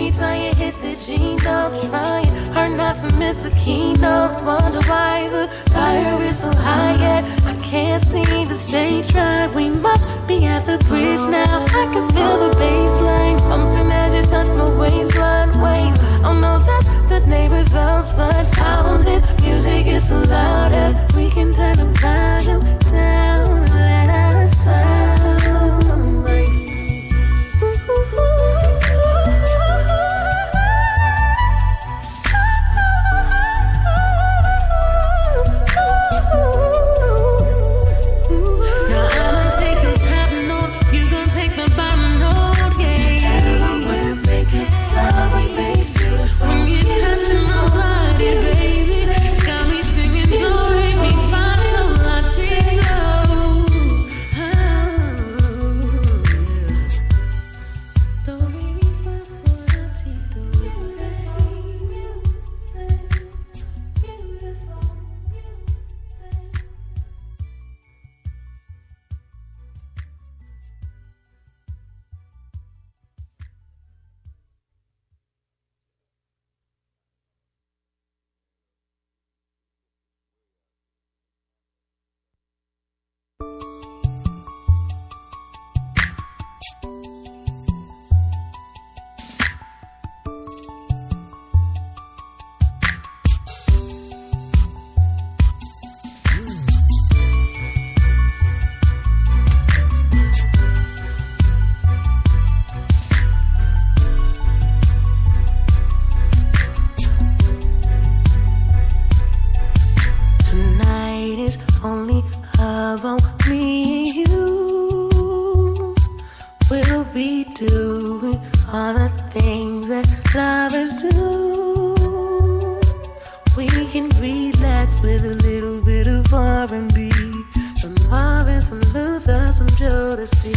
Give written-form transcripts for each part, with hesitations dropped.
Every time you hit the G-note, trying hard not to miss a keynote. Wonder why the fire is so high yet I can't seem to stay dry. We must be at the bridge now. I can feel the bass line pumping as you touch my waistline. Wait, oh no, that's the neighbors outside pounding. Music is so loud that we can turn the volume down. Let out a sound like only about me and you. We'll be doing all the things that lovers do. We can relax with a little bit of R&B, some Marvin, some Luther, some Jodeci.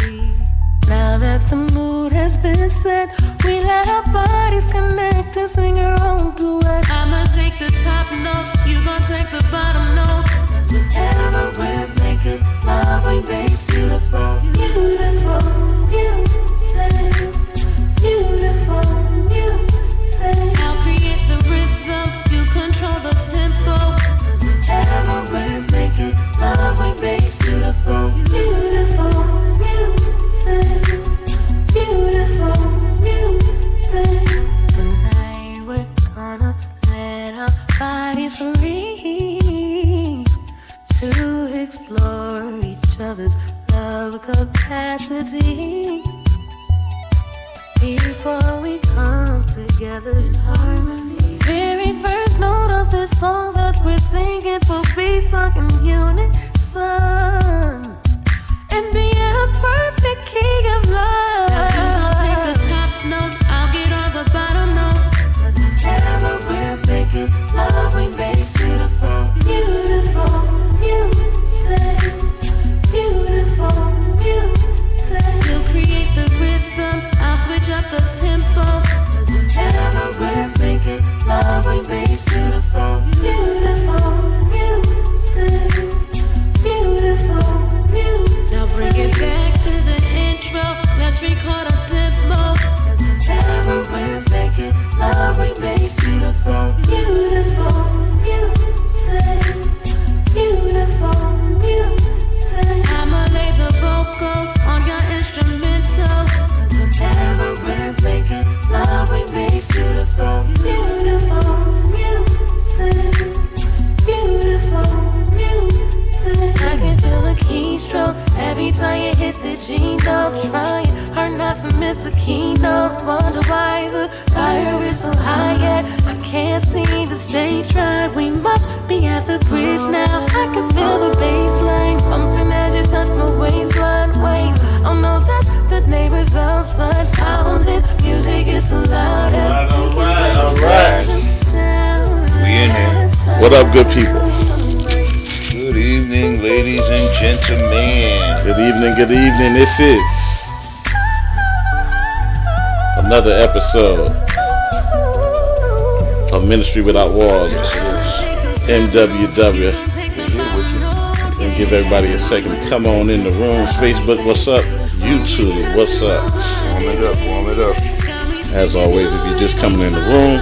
Now that the mood has been set, we let our bodies connect and sing our own duet. I'ma take the top notes, you gon' take the bottom notes. Whenever we're making love, we make beautiful, beautiful music, beautiful music. I'll create the rhythm, you control the tempo. 'Cause whenever we're making love, we make beautiful, beautiful music, beautiful music. Tonight we're gonna let our bodies free to explore each other's love capacity. Before we come together in harmony, very first note of this song that we're singing will be sung in unison and be in a perfect key of love. Now you gon' take the top note, I'll get on the bottom note. 'Cause whenever we're making love, we make beautiful, beautiful music, beautiful music. You'll create the rhythm, I'll switch up the tempo. 'Cause whenever we're making love, we make beautiful, beautiful music, beautiful music. Now bring it back to the intro, let's record a demo. 'Cause whenever we're making love, we make beautiful, beautiful music, beautiful music. I'ma lay the vocals on your instrumental. 'Cause whenever we're making love, we make beautiful, beautiful music, beautiful music. I can feel the keystroke every time you hit the G-note. Trying hard not to miss a keynote. Wonder why the fire is so high yet I can't seem to stay dry. We must be at the bridge now. I can feel the bass line pumping as you touch my waistline. Wait, oh no, that's the neighbors outside pounding. Music is so loud that we can All right. We in here. What up, good people? Good evening, ladies and gentlemen. Good evening, good evening. This is another episode of Ministry Without Walls, MWW. And give everybody a second to come on in the room. Facebook, what's up? YouTube, what's up? Warm it up, warm it up. As always, if you're just coming in the room,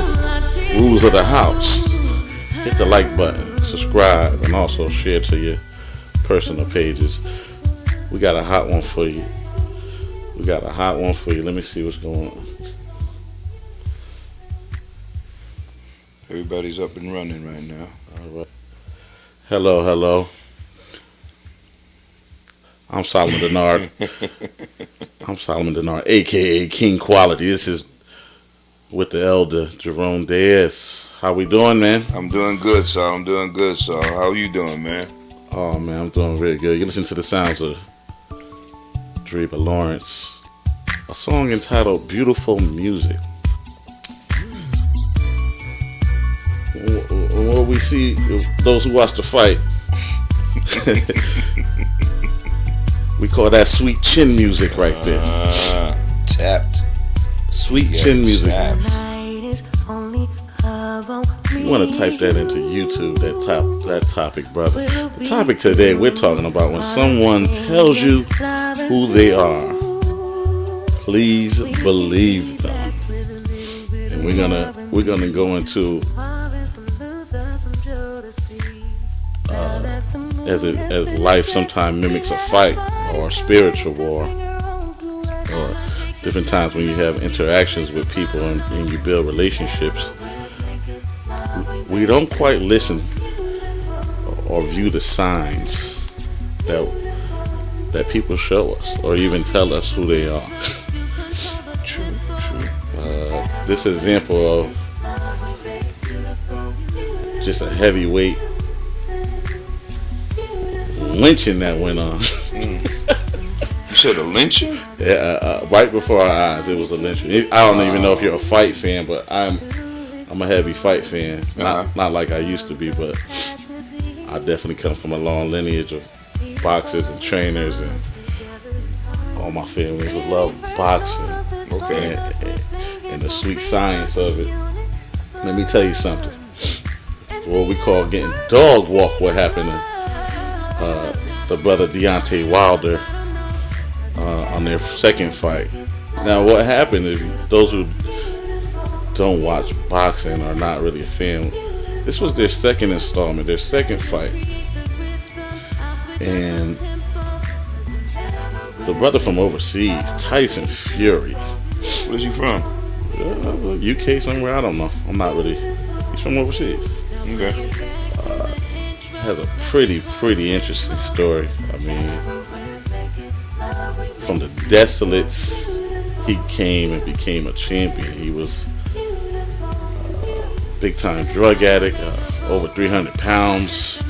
rules of the house. Hit the like button, subscribe, and also share to your personal pages. We got a hot one for you. Let me see what's going on. Everybody's up and running right now. All right. Hello. I'm Solomon Denard. aka King Quality. This is with the elder Jerome Diaz. How we doing, man? I'm doing good, Saul. How you doing, man? Oh, man, I'm doing very good. You listen to the sounds of Dreba Lawrence. A song entitled Beautiful Music. What we see, those who watch the fight, we call that sweet chin music right there. Tapped. Sweet chin music. Tapped. If you want to type that into YouTube, that topic, brother. The topic today, we're talking about when someone tells you who they are, please believe them. And we're gonna go into as life sometimes mimics a fight or a spiritual war, or different times when you have interactions with people and you build relationships. We don't quite listen or view the signs that people show us or even tell us who they are. True. This example of just a heavyweight lynching that went on. You said a lynching? Yeah, right before our eyes, it was a lynching. I don't even know if you're a fight fan, but I'm a heavy fight fan. Not like I used to be, but I definitely come from a long lineage of boxers and trainers, and all my family would love boxing. Okay. And the sweet science of it. Let me tell you something. What we call getting dog walk, what happened to the brother Deontay Wilder on their second fight. Now, what happened is, those who don't watch boxing are not really a fan. This was their second installment, their second fight. And the brother from overseas, Tyson Fury. Where's he from? UK somewhere, I don't know. I'm not really. He's from overseas. Okay. Has a pretty interesting story. I mean, from the desolates, he came and became a champion. He was a big time drug addict, over 300 pounds.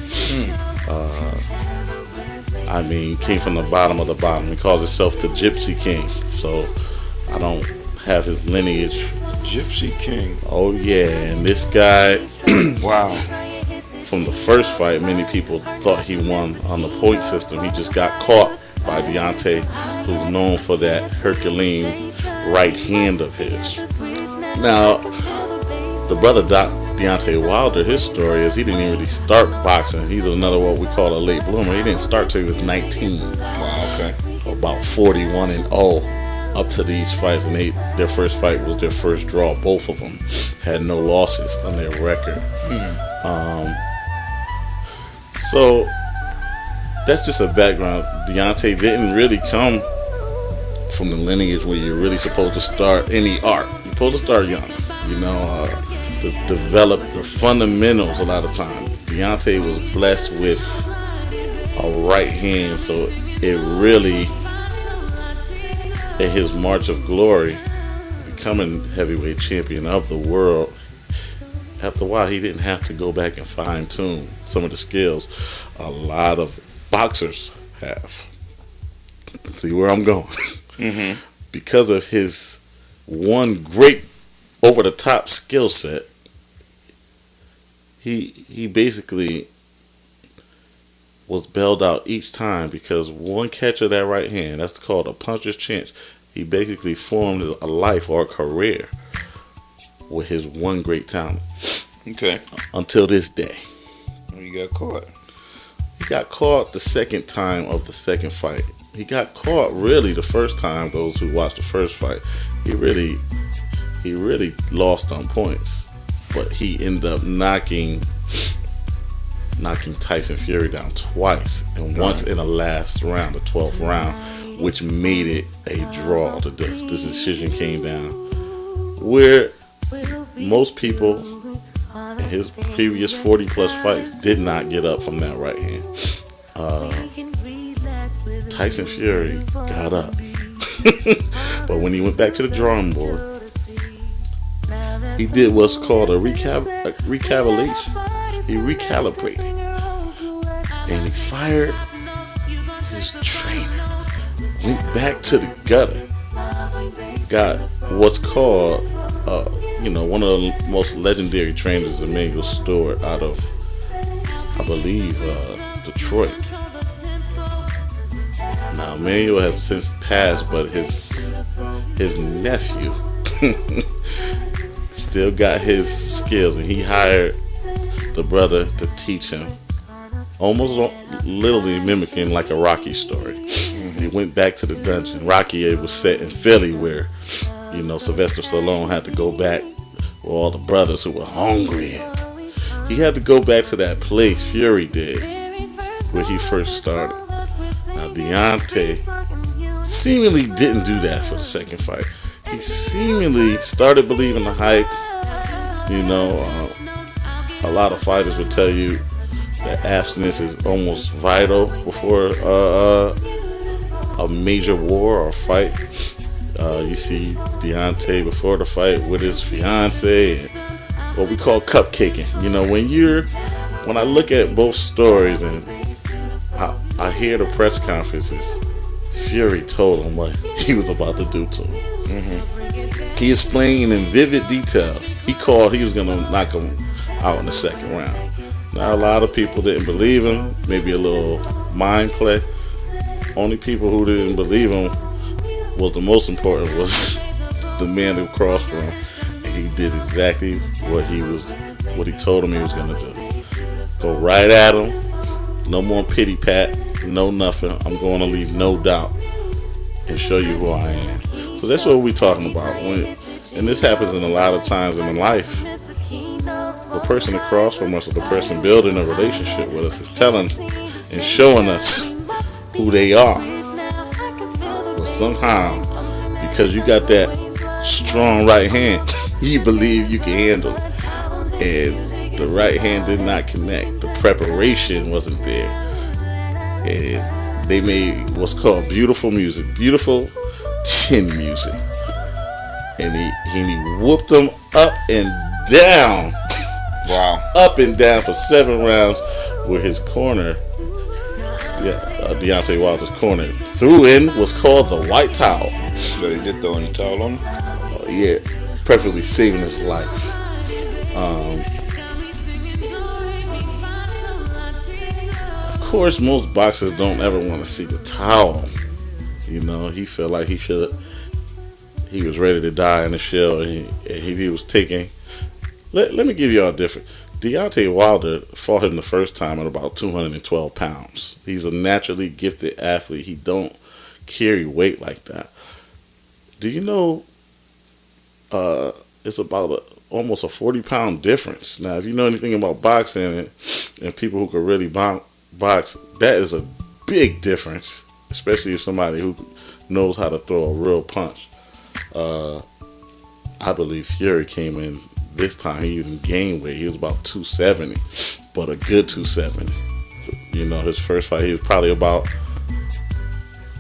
I mean, came from the bottom of the bottom. He calls himself the Gypsy King. So I don't have his lineage. Gypsy King. Oh yeah, and this guy. Wow. From the first fight, many people thought he won on the point system. He just got caught by Deontay, who's known for that Herculean right hand of his. Now, the brother Deontay Wilder, his story is he didn't even really start boxing. He's another what we call a late bloomer. He didn't start till he was 19. Wow, okay. About 41-0 up to these fights, and their first fight was their first draw. Both of them had no losses on their record. So that's just a background. Deontay didn't really come from the lineage where you're really supposed to start any art. You're supposed to start young, to develop the fundamentals a lot of time. Deontay was blessed with a right hand, so it really, in his march of glory, becoming heavyweight champion of the world, after a while, he didn't have to go back and fine-tune some of the skills a lot of boxers have. See where I'm going? Mm-hmm. Because of his one great over-the-top skill set, he basically was bailed out each time because one catch of that right hand, that's called a puncher's chance. He basically formed a life or a career with his one great talent. Okay. Until this day. He got caught. He got caught the second time of the second fight. He got caught really the first time, those who watched the first fight. He really he really lost on points, but he ended up knocking Tyson Fury down twice, and once in the last round, the 12th round, which made it a draw. The decision came down where most people in his previous 40 plus fights did not get up from that right hand. Tyson Fury got up. But when he went back to the drawing board, he did what's called a recalibration. He recalibrated. And he fired his trainer. Went back to the gutter. Got what's called, one of the most legendary trainers, Emmanuel Stewart, out of, I believe, Detroit. Now, Emmanuel has since passed, but his nephew still got his skills, and he hired the brother to teach him, almost literally mimicking like a Rocky story. He went back to the dungeon. Rocky, it was set in Philly, where Sylvester Stallone had to go back with all the brothers who were hungry. He had to go back to that place, Fury did, where he first started. Now, Deontay seemingly didn't do that for the second fight. He seemingly started believing the hype. A lot of fighters would tell you that abstinence is almost vital before a major war or fight. You see Deontay before the fight with his fiance, and what we call cupcaking. When I look at both stories and I hear the press conferences, Fury told him what he was about to do to him. He explained in vivid detail. He was going to knock him out in the second round. Now, a lot of people didn't believe him, maybe a little mind play. Only people who didn't believe him was the most important was the man across from him. And he did exactly what he told him he was going to do. Go right at him. No more pity pat. No nothing. I'm going to leave no doubt and show you who I am. So that's what we're talking about. And this happens in a lot of times in life. The person across from us or the person building a relationship with us is telling and showing us who they are. But somehow, because you got that strong right hand, you believe you can handle it. And the right hand did not connect. The preparation wasn't there. And they made what's called beautiful music, beautiful chin music. And he whooped them up and down. Wow. Up and down for 7 rounds, where his corner, Deontay Wilder's corner, threw in what's called the white towel. So they did throw in the towel on him? Yeah, perfectly saving his life. Of course, most boxers don't ever want to see the towel. He felt like he was ready to die in the shell, and he was taking. Let me give y'all a different. Deontay Wilder fought him the first time at about 212 pounds. He's a naturally gifted athlete. He don't carry weight like that. Do you know it's about almost a 40-pound difference? Now, if you know anything about boxing and people who can really box, that is a big difference, especially if somebody who knows how to throw a real punch. I believe Fury came in this time. He even gained weight. He was about 270, but a good 270. His first fight, he was probably about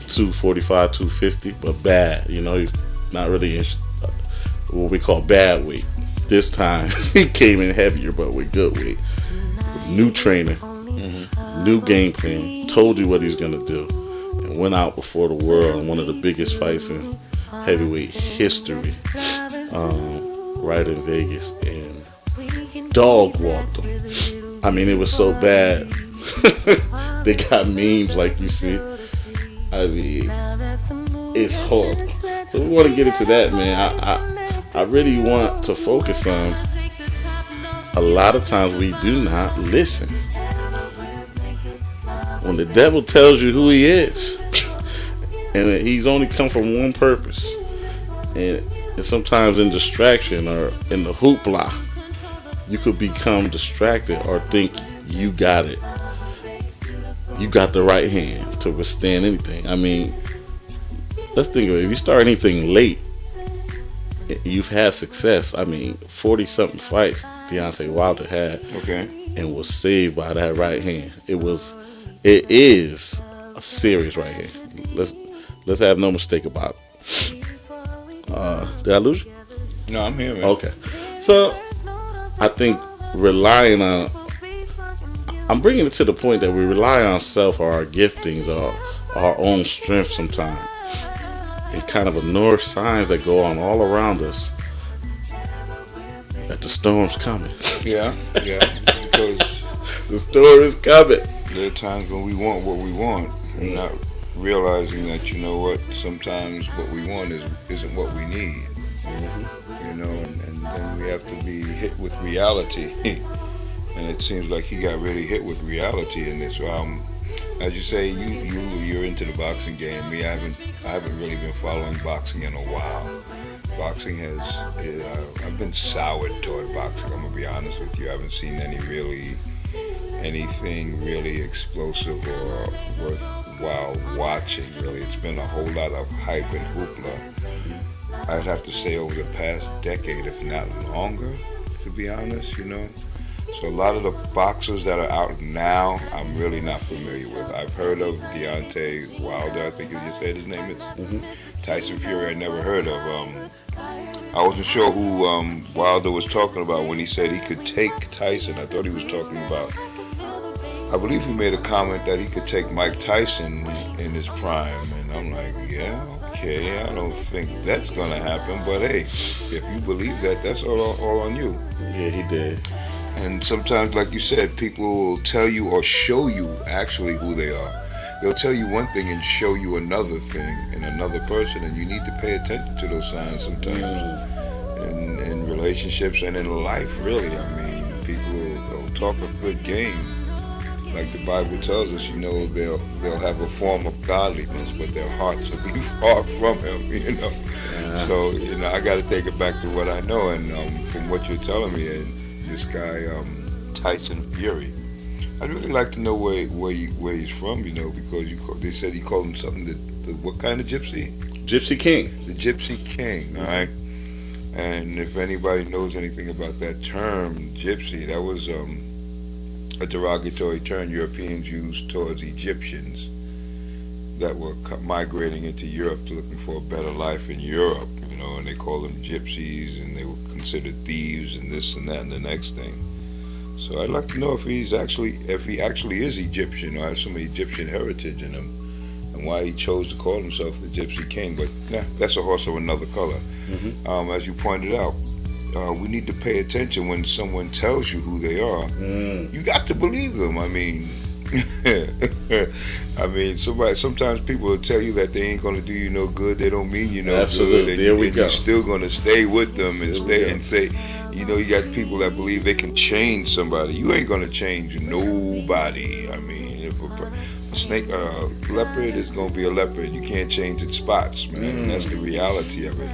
245, 250, but bad. He's not really in what we call bad weight. This time, he came in heavier, but with good weight. With new trainer, new game plan, told you what he was going to do, and went out before the world in one of the biggest fights in heavyweight history, right in Vegas, and dog walked him. I mean, it was so bad. They got memes like you see. I mean, it's horrible. So we want to get into that, man. I really want to focus on, a lot of times we do not listen. When the devil tells you who he is, and he's only come from one purpose, and And sometimes in distraction or in the hoopla, you could become distracted or think you got it. You got the right hand to withstand anything. I mean, let's think of it. If you start anything late, you've had success. I mean, 40-something fights Deontay Wilder had, Okay. and was saved by that right hand. It is a serious right hand. Let's have no mistake about it. Did I lose you? No, I'm here, man. Okay. So I think I'm bringing it to the point that we rely on self or our giftings or our own strength sometimes, and kind of ignore signs that go on all around us that the storm's coming. Yeah. Because The storm is coming. there are times when we want what we want and not realizing that, you know what, sometimes what we want isn't what we need. You know, and then we have to be hit with reality. And it seems like he got really hit with reality in this. As you say, you're into the boxing game. I haven't really been following boxing in a while. Boxing I've been soured toward boxing. I'm gonna be honest with you. I haven't seen anything really explosive or worthwhile watching. Really, it's been a whole lot of hype and hoopla. I'd have to say over the past decade, if not longer, to be honest. You know. So a lot of the boxers that are out now, I'm really not familiar with. I've heard of Deontay Wilder, I think you just said his name is. Tyson Fury, I never heard of. I wasn't sure who Wilder was talking about when he said he could take Tyson. I thought he was talking about, I believe he made a comment that he could take Mike Tyson in his prime. And I'm like, yeah, okay, I don't think that's going to happen. But hey, if you believe that, that's all on you. Yeah, he did. And sometimes, like you said, people will tell you or show you actually who they are. They'll tell you one thing and show you another thing in another person, and you need to pay attention to those signs sometimes. In relationships and in life, really. I mean, people will talk a good game. Like the Bible tells us, you know, they'll have a form of godliness, but their hearts will be far from him, you know. Yeah. So, you know, I got to take it back to what I know, and from what you're telling me, and this guy Tyson Fury, I'd really like to know where he's from, you know, because they said he called him something what kind of gypsy? Gypsy King. The Gypsy King, all right. And if anybody knows anything about that term, gypsy, that was a derogatory term Europeans used towards Egyptians that were migrating into Europe looking for a better life in Europe, you know, and they called them gypsies, and they were considered thieves and this and that and the next thing. So I'd like to know if he actually is Egyptian or has some Egyptian heritage in him, and why he chose to call himself the Gypsy King. But that's a horse of another color. As you pointed out, we need to pay attention when someone tells you who they are. You got to believe them. I mean, sometimes people will tell you that they ain't going to do you no good. They don't mean you no Absolutely. good. And you're still going to stay with them and say, you know, you got people that believe they can change somebody. You ain't going to change nobody. I mean, if a leopard is going to be a leopard. You can't change its spots, man. And that's the reality of it.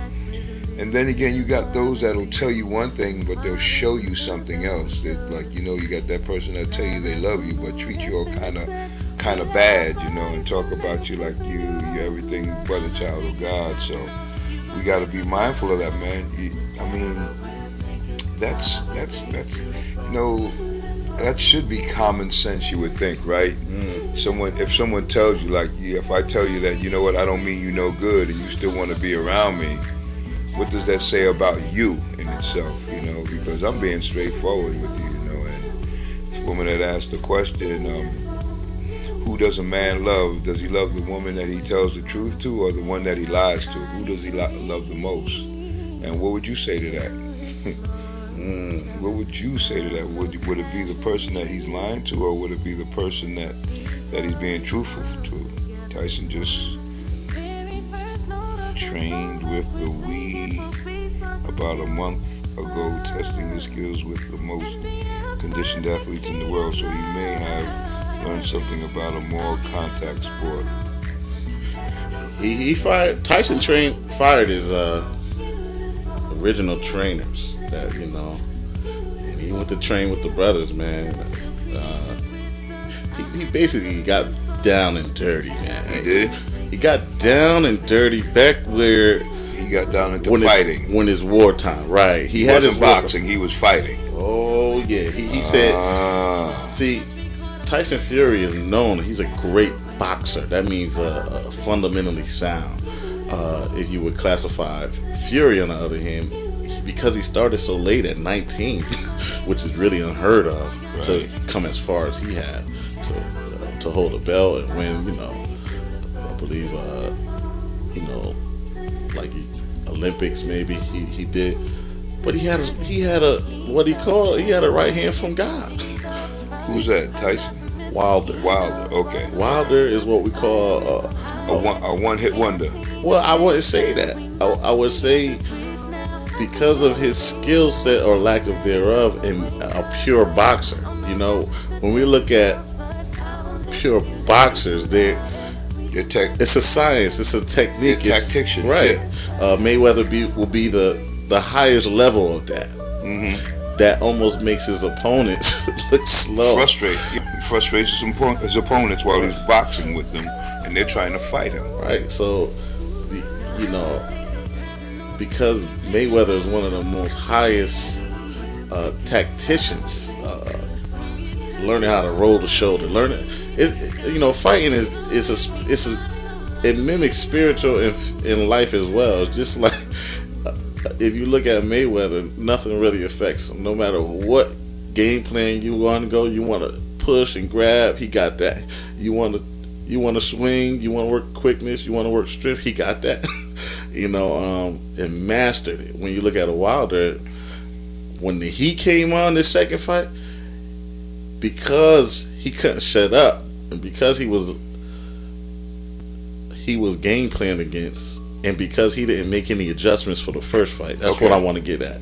And then again, you got those that'll tell you one thing, but they'll show you something else. That, like, you know, you got that person that'll tell you they love you, but treat you all kind of bad, you know, and talk about you like you're everything but a child of God. So we got to be mindful of that, man. I mean, that's you know, that should be common sense, you would think, right? If someone tells you, like, if I tell you that, you know what, I don't mean you no good, and you still want to be around me. What does that say about you in itself, you know? Because I'm being straightforward with you, you know. And this woman that asked the question, who does a man love? Does he love the woman that he tells the truth to, or the one that he lies to? Who does he love the most? And what would you say to that? What would you say to that? Would it be the person that he's lying to, or would it be the person that he's being truthful to? Tyson just trained with the Wii about a month ago, testing his skills with the most conditioned athletes in the world, so he may have learned something about a more contact sport. He fired Tyson fired his original trainers that, and he went to train with the brothers, man. He basically got down and dirty, man. He did. He got down and dirty back where He got down into fighting. when it's wartime, right? He wasn't boxing. He was fighting. Oh yeah, he said. See, Tyson Fury is known. He's a great boxer. That means fundamentally sound. If you would classify Fury, on the other hand, because he started so late at 19, which is really unheard of, right, to come as far as he had to hold a belt and win. I believe like Olympics maybe he did, but he had a right hand from God. Who's that? Tyson? Wilder. Okay. Wilder is what we call a one-hit wonder. Well, I wouldn't say that. I would say because of his skill set or lack of thereof, and a pure boxer. When we look at pure boxers, it's a science. It's a technique. They're tacticians, right? yeah. Mayweather will be the highest level of that. Mm-hmm. That almost makes his opponents look slow. He frustrates his opponents while he's boxing with them, and they're trying to fight him. Right. So, because Mayweather is one of the most highest tacticians, learning how to roll the shoulder, fighting it mimics spiritual in life as well. It's just like if you look at Mayweather, nothing really affects him. No matter what game plan you want to go, you want to push and grab, he got that. You want to swing, you want to work quickness, you want to work strength, he got that. And mastered it. When you look at a Wilder, when he came on this second fight, because he couldn't shut up, and because he was game planned against, and because he didn't make any adjustments for the first fight. That's what I want to get at.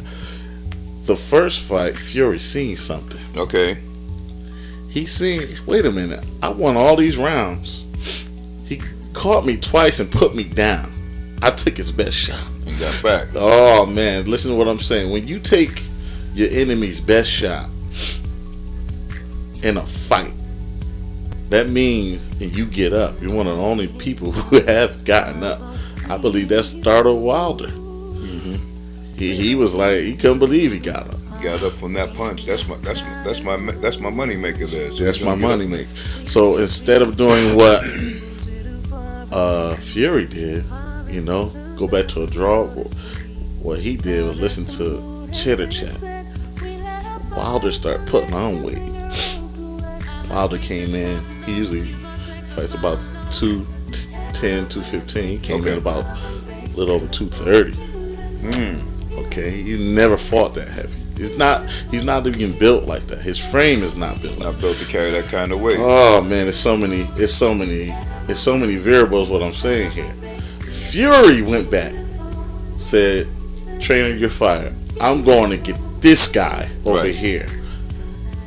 The first fight, Fury seen something. Okay. He seen, wait a minute, I won all these rounds. He caught me twice and put me down. I took his best shot. And got back. Oh man, listen to what I'm saying. When you take your enemy's best shot in a fight, that means, and you get up, you're one of the only people who have gotten up. I believe that startled Wilder. Mm-hmm. He was like, he couldn't believe he got up. Got up from that punch. That's my money maker there. So that's my money maker. So instead of doing what Fury did, go back to a draw, what he did was listen to chitter chat. Wilder started putting on weight. Wilder came in. He usually fights about 210, 215. He came in about a little over 230. Okay, he never fought that heavy. He's not even built like that. His frame is not built. Not built to carry that kind of weight. Oh man, it's so many variables. What I'm saying here. Fury went back, said, "Trainer, you're fired. I'm going to get this guy over here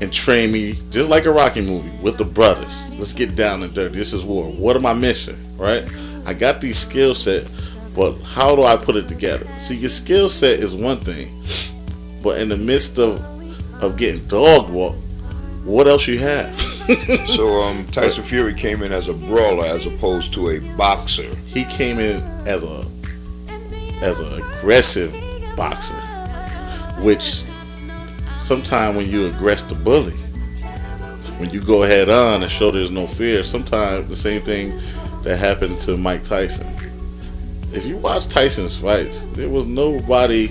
and train me just like a Rocky movie with the brothers. Let's get down and dirty. This is war. What am I missing? Right? I got these skill set, but how do I put it together? See, your skill set is one thing, but in the midst of getting dog walked, what else you have?" So Tyson Fury came in as a brawler as opposed to a boxer. He came in as an aggressive boxer, which sometimes when you aggress the bully, when you go head on and show there's no fear, sometimes the same thing that happened to Mike Tyson. If you watch Tyson's fights, there was nobody,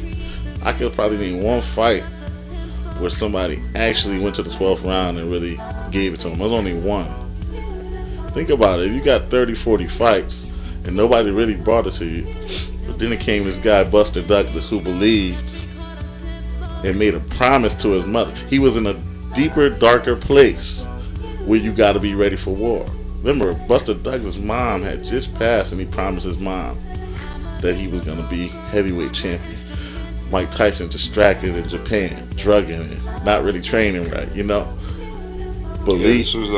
I could probably name one fight where somebody actually went to the 12th round and really gave it to him. There's only one. Think about it. If you got 30, 40 fights and nobody really brought it to you, but then it came this guy, Buster Douglas, who believed and made a promise to his mother. He was in a deeper, darker place where you got to be ready for war. Remember, Buster Douglas' mom had just passed, and he promised his mom that he was going to be heavyweight champion. Mike Tyson distracted in Japan, drugging and not really training right, But Yeah, this was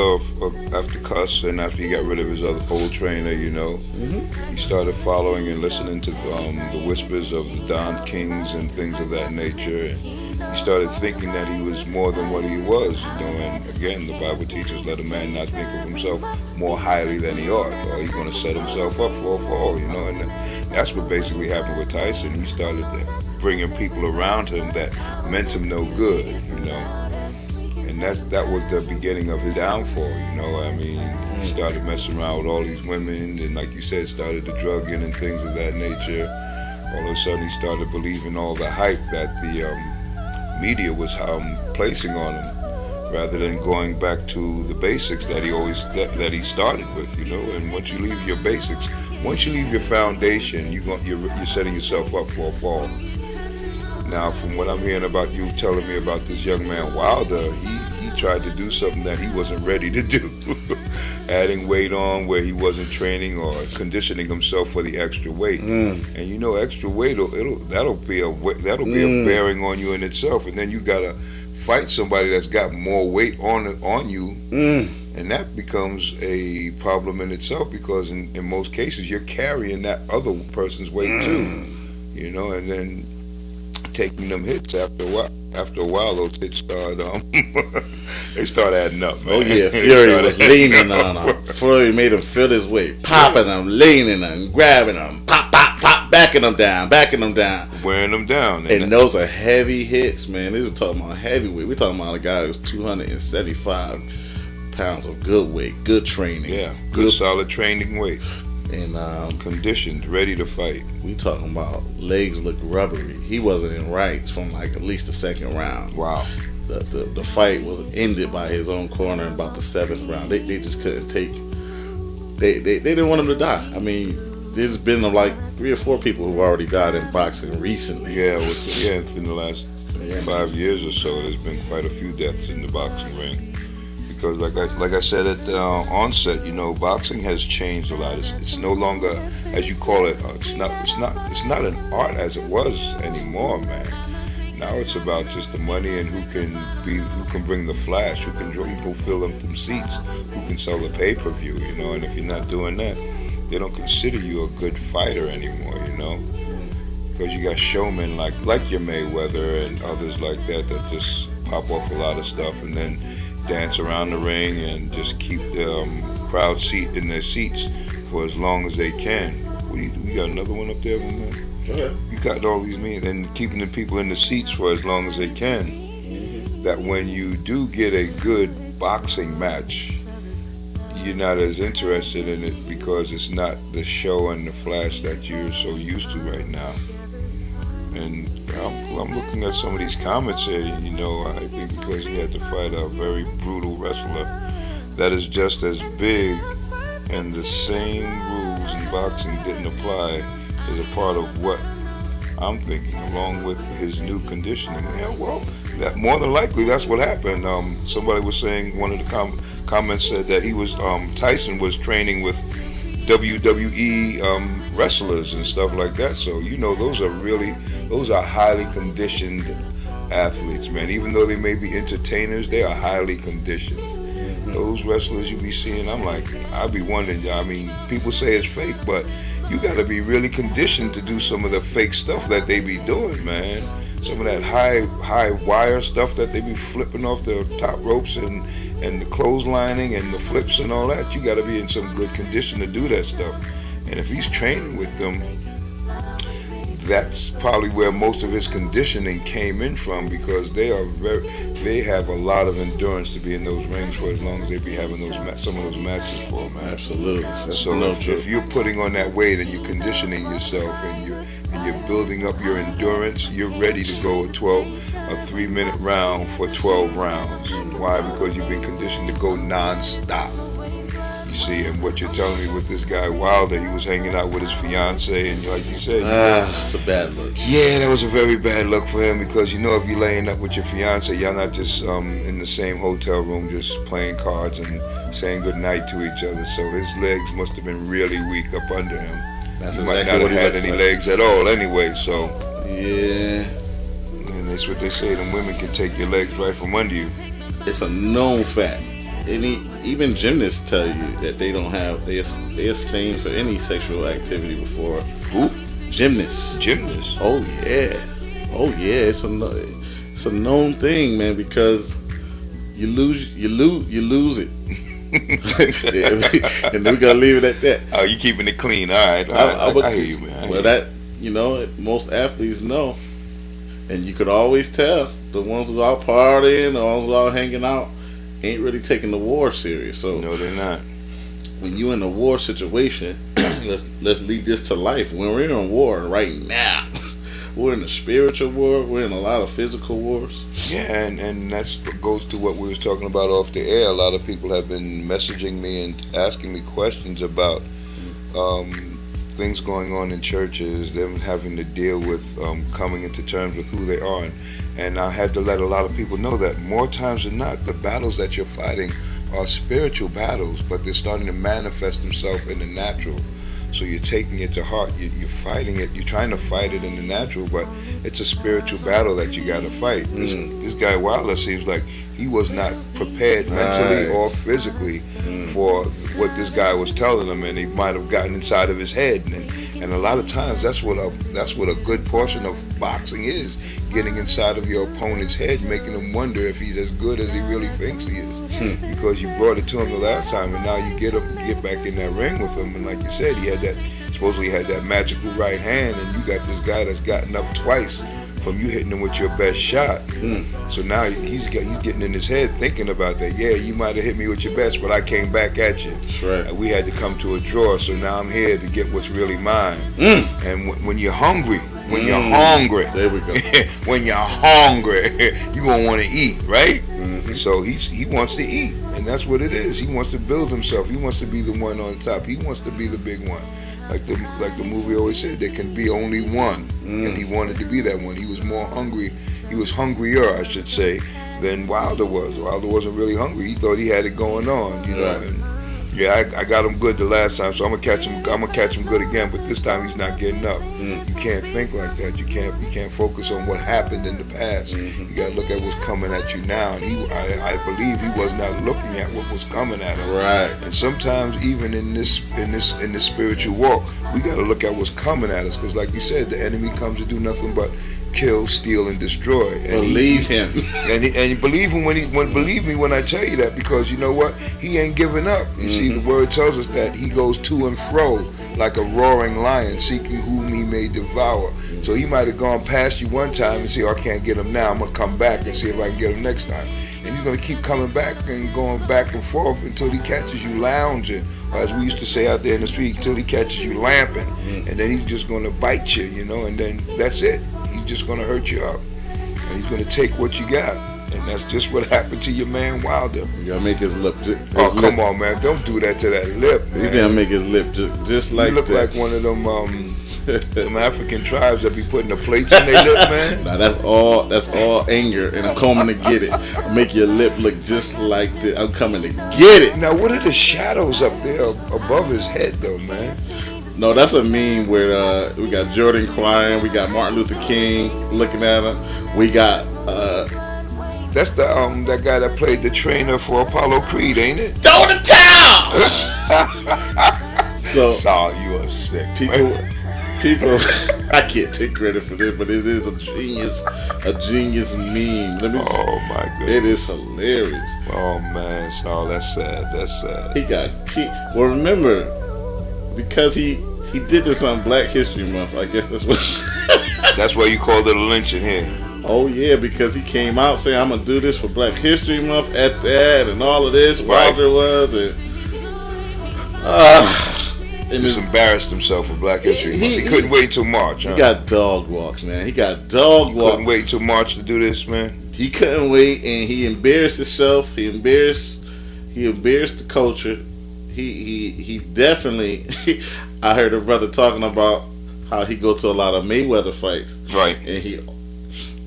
after Cuss and after he got rid of his other old trainer, he started following and listening to the whispers of the Don Kings and things of that nature. And he started thinking that he was more than what he was, And again, the Bible teaches, let a man not think of himself more highly than he ought, or he's going to set himself up for a fall, And that's what basically happened with Tyson. He started bringing people around him that meant him no good, And that was the beginning of his downfall, He started messing around with all these women, and like you said, started the drugging and things of that nature. All of a sudden, he started believing all the hype that the media was placing on him, rather than going back to the basics that he started with, And once you leave your basics, once you leave your foundation, you're setting yourself up for a fall. Now, from what I'm hearing about you telling me about this young man Wilder, he tried to do something that he wasn't ready to do, adding weight on where he wasn't training or conditioning himself for the extra weight. And extra weight that'll be a bearing on you in itself, and then you gotta fight somebody that's got more weight on you, and that becomes a problem in itself, because in most cases you're carrying that other person's weight too, and then taking them hits after a while, those hits start they start adding up, man. Oh yeah, Fury was leaning on him. Fury made him feel his weight, popping him, leaning him, grabbing him, pop, backing him down, wearing them down. And those are heavy hits, man. These are talking about heavyweight. We're talking about a guy who's 275 pounds of good weight, good training, good solid training weight. And conditioned, ready to fight. We talking about legs look rubbery. He wasn't in rights from like at least the second round. Wow. The fight was ended by his own corner in about the seventh round. They just couldn't take. They didn't want him to die. I mean, there's been like 3 or 4 people who've already died in boxing recently. In the last 5 years or so, there's been quite a few deaths in the boxing ring. Because like I said at the onset, boxing has changed a lot. It's no longer, as you call it, it's not an art as it was anymore, man. Now it's about just the money and who can bring the flash, who can fill them seats, who can sell the pay-per-view, And if you're not doing that, they don't consider you a good fighter anymore, Because you got showmen like your Mayweather and others like that just pop off a lot of stuff and then dance around the ring and just keep the crowd in their seats for as long as they can. We got another one up there, man. Go ahead. You got all these men and keeping the people in the seats for as long as they can. That when you do get a good boxing match, you're not as interested in it because it's not the show and the flash that you're so used to right now. And I'm looking at some of these comments here, I think because he had to fight a very brutal wrestler that is just as big, and the same rules in boxing didn't apply, is a part of what I'm thinking, along with his new conditioning. Yeah, well, that more than likely that's what happened. Somebody was saying, one of the comments said that Tyson was training with WWE wrestlers and stuff like that. So those are highly conditioned athletes, man. Even though they may be entertainers, they are highly conditioned. Those wrestlers you be seeing, I'll be wondering. I mean, people say it's fake, but you got to be really conditioned to do some of the fake stuff that they be doing, man. Some of that high wire stuff that they be flipping off the top ropes and the clotheslining and the flips and all that. You got to be in some good condition to do that stuff. And if he's training with them, that's probably where most of his conditioning came in from, because they have a lot of endurance to be in those rings for as long as they be having some of those matches for, man. Absolutely. So if you're putting on that weight and you're conditioning yourself and you're building up your endurance, you're ready to go a 3-minute round for 12 rounds. Why? Because you've been conditioned to go non-stop. You see, and what you're telling me with this guy Wilder, he was hanging out with his fiance, and like you said, it's a bad look. Yeah, that was a very bad look for him, because if you're laying up with your fiance, y'all not just in the same hotel room just playing cards and saying good night to each other. So his legs must have been really weak up under him. He might not have had any legs at all anyway. So yeah, and that's what they say. Them women can take your legs right from under you. It's a known fact. even gymnasts tell you that they don't have they abstain for any sexual activity before. Who? Gymnasts. Gymnasts. Oh yeah. It's a known thing, man, because you lose it. And we gotta leave it at that. Oh, you keeping it clean? All right. I hear you, man. Well, that most athletes know, and you could always tell the ones who out partying, the ones who out hanging out, ain't really taking the war serious. So No, they're not. when you in a war situation, let's lead this to life. When we're in war right now, we're in a spiritual war. We're in a lot of physical wars. Yeah, and that goes to what we was talking about off the air. A lot of people have been messaging me and asking me questions about things going on in churches, them having to deal with coming into terms with who they are. And I had to let a lot of people know that more times than not, the battles that you're fighting are spiritual battles, but they're starting to manifest themselves in the natural. So you're taking it to heart. You're fighting it. You're trying to fight it in the natural, but it's a spiritual battle that you got to fight. This guy Wilder seems like he was not prepared mentally or physically for what this guy was telling him, and he might have gotten inside of his head. And a lot of times, that's what a good portion of boxing is: getting inside of your opponent's head, making him wonder if he's as good as he really thinks he is. Because you brought it to him the last time, and now you get back in that ring with him, and like you said, he supposedly had that magical right hand, and you got this guy that's gotten up twice from you hitting him with your best shot. So now he's getting in his head thinking about that. Yeah, you might have hit me with your best, but I came back at you. That's right. And we had to come to a draw, so now I'm here to get what's really mine. And when you're hungry, there we go. when you're hungry, you gonna want to eat, right? So he wants to eat, and that's what it is. He wants to build himself. He wants to be the one on top. He wants to be the big one. Like the movie always said, there can be only one, and he wanted to be that one. He was more hungry. He was hungrier, I should say, than Wilder was. Wilder wasn't really hungry. He thought he had it going on, you know. Right. And yeah, I got him good the last time, so I'm gonna catch him good again. But this time he's not getting up. You can't think like that. You can't focus on what happened in the past. You gotta look at what's coming at you now. And I believe he was not looking at what was coming at him. Right. And sometimes even in this spiritual walk, we gotta look at what's coming at us, because like you said, the enemy comes to do nothing but kill, steal, and destroy. And believe him. And believe him believe me when I tell you that, because you know what? He ain't giving up. You see, the word tells us that he goes to and fro like a roaring lion, seeking whom he may devour. So he might have gone past you one time and say, oh, I can't get him now. I'm gonna come back and see if I can get him next time. And he's gonna keep coming back and going back and forth until he catches you lounging, or as we used to say out there in the street, until he catches you lamping. And then he's just gonna bite you, you know, and then that's it. He's just gonna hurt you up, and he's gonna take what you got, and that's just what happened to your man Wilder. You gotta make his lip. Come on, man! Don't do that to that lip, man. You gotta make his lip just like you look that. like one of them them African tribes that be putting the plates in their lip, man. Nah, that's all anger, and I'm coming to get it. I'll make your lip look just like this. I'm coming to get it. Now, what are the shadows up there above his head, though, man? No, that's a meme where we got Jordan crying, we got Martin Luther King looking at him, we got That's the that guy that played the trainer for Apollo Creed, ain't it? Throw the towel. So Saul, you are sick. People, I can't take credit for this, but it is a genius meme. Let me. Oh my goodness, it is hilarious. Oh man, Saul, that's sad. That's sad. Well, remember, because he did this on Black History Month. I guess that's what. That's why you called it a lynching here. Oh yeah, because he came out saying, "I'm gonna do this for Black History Month," at that, and all of this. Right. Wilder was, and Just embarrassed himself for Black History Month. He couldn't wait until March. He got dog walked, man. He couldn't wait until March to do this, man. He couldn't wait, and he embarrassed himself. He embarrassed the culture. He definitely. I heard a brother talking about how he go to a lot of Mayweather fights, right? And he,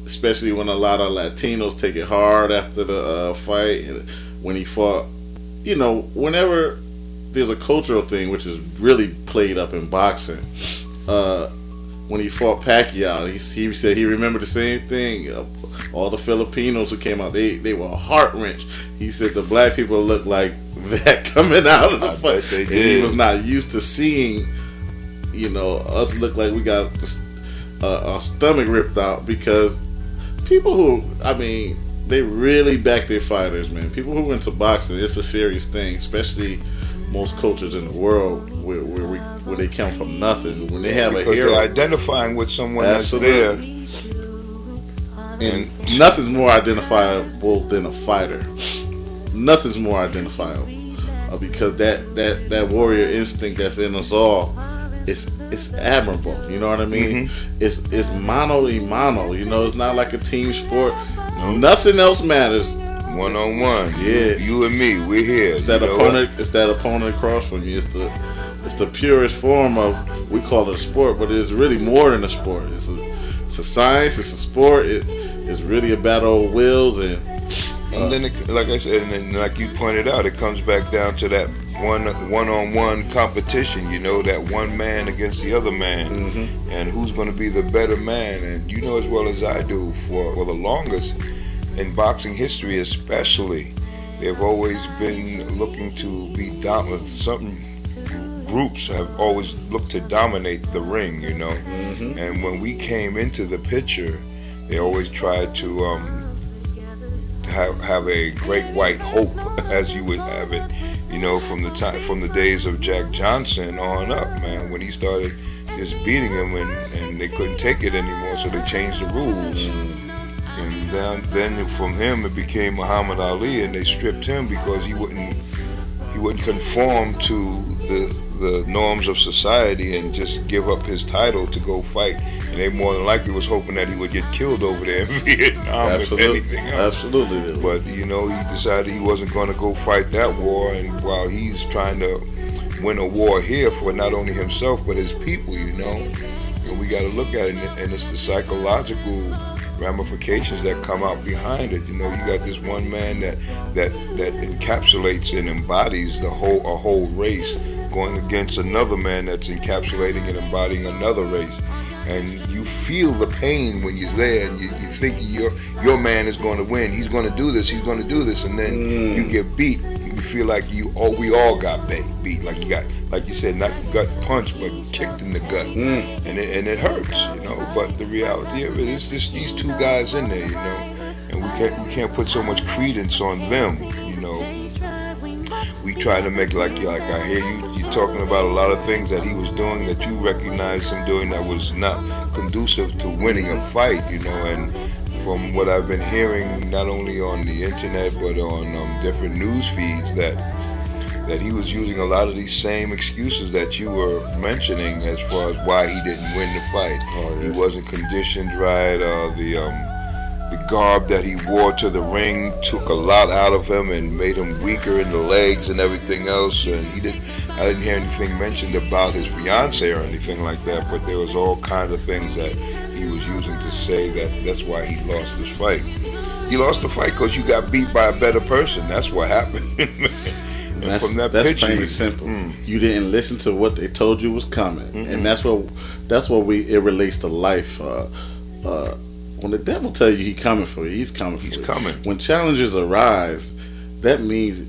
especially when a lot of Latinos take it hard after the fight, and when he fought, you know, whenever there's a cultural thing which is really played up in boxing. When he fought Pacquiao, he said he remembered the same thing. all the Filipinos who came out, they were heart wrenched. He said the black people looked like that coming out of the fight. They and did. he was not used to seeing, us look like we got our stomach ripped out, because people who, they really back their fighters, man. People who into boxing, it's a serious thing, especially most coaches in the world where they come from nothing. When they have a Because hero, they're identifying with someone Absolutely. that's there. and nothing's more identifiable than a fighter. Nothing's more identifiable, because that warrior instinct that's in us all, it's admirable. You know what I mean? It's mano y mano. It's not like a team sport. Nothing else matters. One-on-one. Yeah. You and me, we're here. It's that opponent. It's that opponent across from you. It's the purest form of, we call it a sport, but it's really more than a sport. It's a science. It's a sport. It's really a battle of wills, and then, like I said, and then like you pointed out, it comes back down to that one-on-one competition. That one man against the other man, and who's going to be the better man. And you know as well as I do, for the longest in boxing history, especially, they've always been looking to be dominant. Some groups have always looked to dominate the ring, And when we came into the picture, they always tried to have a great white hope, as you would have it, from the days of Jack Johnson on up, man. When he started just beating him, and they couldn't take it anymore, so they changed the rules. And then from him it became Muhammad Ali, and they stripped him because he wouldn't conform to the norms of society and just give up his title to go fight. And they more than likely was hoping that he would get killed over there in Vietnam, if anything else. Absolutely. But he decided he wasn't going to go fight that war, and while he's trying to win a war here for not only himself but his people, and we got to look at it, and it's the psychological ramifications that come out behind it. You got this one man that encapsulates and embodies a whole race, going against another man that's encapsulating and embodying another race. And you feel the pain when you're there, and you think your man is going to win. He's going to do this. He's going to do this, and then you get beat. You feel like we all got beat. Like you got, like you said, not gut punched, but kicked in the gut, and it hurts, But the reality of it is just these two guys in there, and we can't put so much credence on them, We try to make like I hear you talking about a lot of things that he was doing that you recognize him doing that was not conducive to winning a fight, and from what I've been hearing, not only on the internet but on different news feeds, that he was using a lot of these same excuses that you were mentioning as far as why he didn't win the fight. Oh, yeah. He wasn't conditioned right. The garb that he wore to the ring took a lot out of him and made him weaker in the legs and everything else. And I didn't hear anything mentioned about his fiance or anything like that, but there was all kinds of things that he was using to say that's why he lost this fight. He lost the fight because you got beat by a better person. That's what happened. And from that that's picture, plain and simple. You didn't listen to what they told you was coming, and that's what it relates to life. When the devil tell you he coming for you, he's coming for you. He's coming. When challenges arise, that means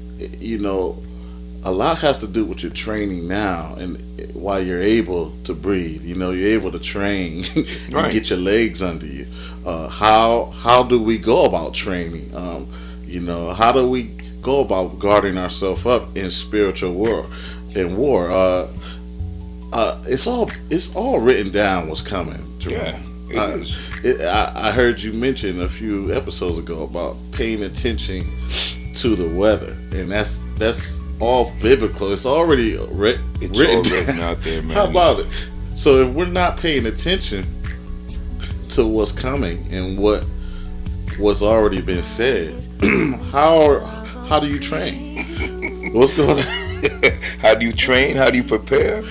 a lot has to do with your training now, and while you're able to breathe, you're able to train, Right. get your legs under you. How do we go about training? How do we go about guarding ourselves up in spiritual war? It's all written down what's coming, Jerome. Yeah, it is. I heard you mention a few episodes ago about paying attention to the weather, and that's all biblical. It's already written out there, man. How about it? So if we're not paying attention to what's coming and what's already been said, how do you train? What's going on? How do you train? How do you prepare?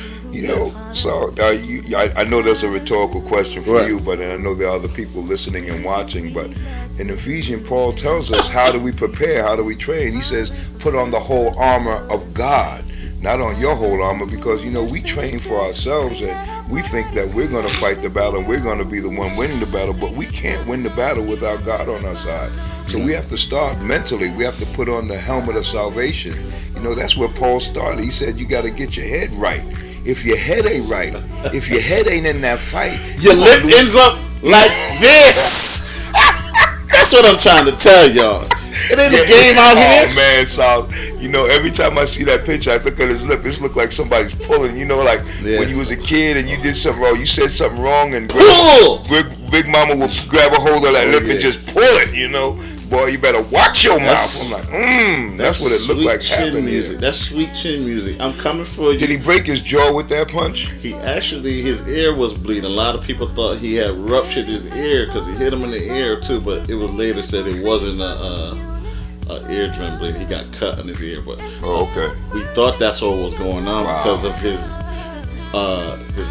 So I know that's a rhetorical question for Right. you, but I know there are other people listening and watching. But in Ephesians, Paul tells us, how do we prepare? How do we train? He says, put on the whole armor of God. not on your whole armor, because we train for ourselves and we think that we're going to fight the battle and we're going to be the one winning the battle, but we can't win the battle without God on our side. So we have to start mentally. We have to put on the helmet of salvation. That's where Paul started. He said you got to get your head right. If your head ain't right, if your head ain't in that fight, your lip ends up like this. That's what I'm trying to tell y'all. It ain't a game out here. Oh man, Sal. Every time I see that picture, I look at his lip. It look like somebody's pulling. Like when you was a kid and you did something wrong, you said something wrong, and Big Mama would grab a hold of that lip and just pull it. Boy, you better watch your mouth. I'm like, that's what it looked like happening here. That's sweet chin music. I'm coming for you. Did he break his jaw with that punch? He actually, his ear was bleeding. A lot of people thought he had ruptured his ear because he hit him in the ear too, but it was later said it wasn't a eardrum bleed. He got cut in his ear, but okay. We thought that's what was going on because of his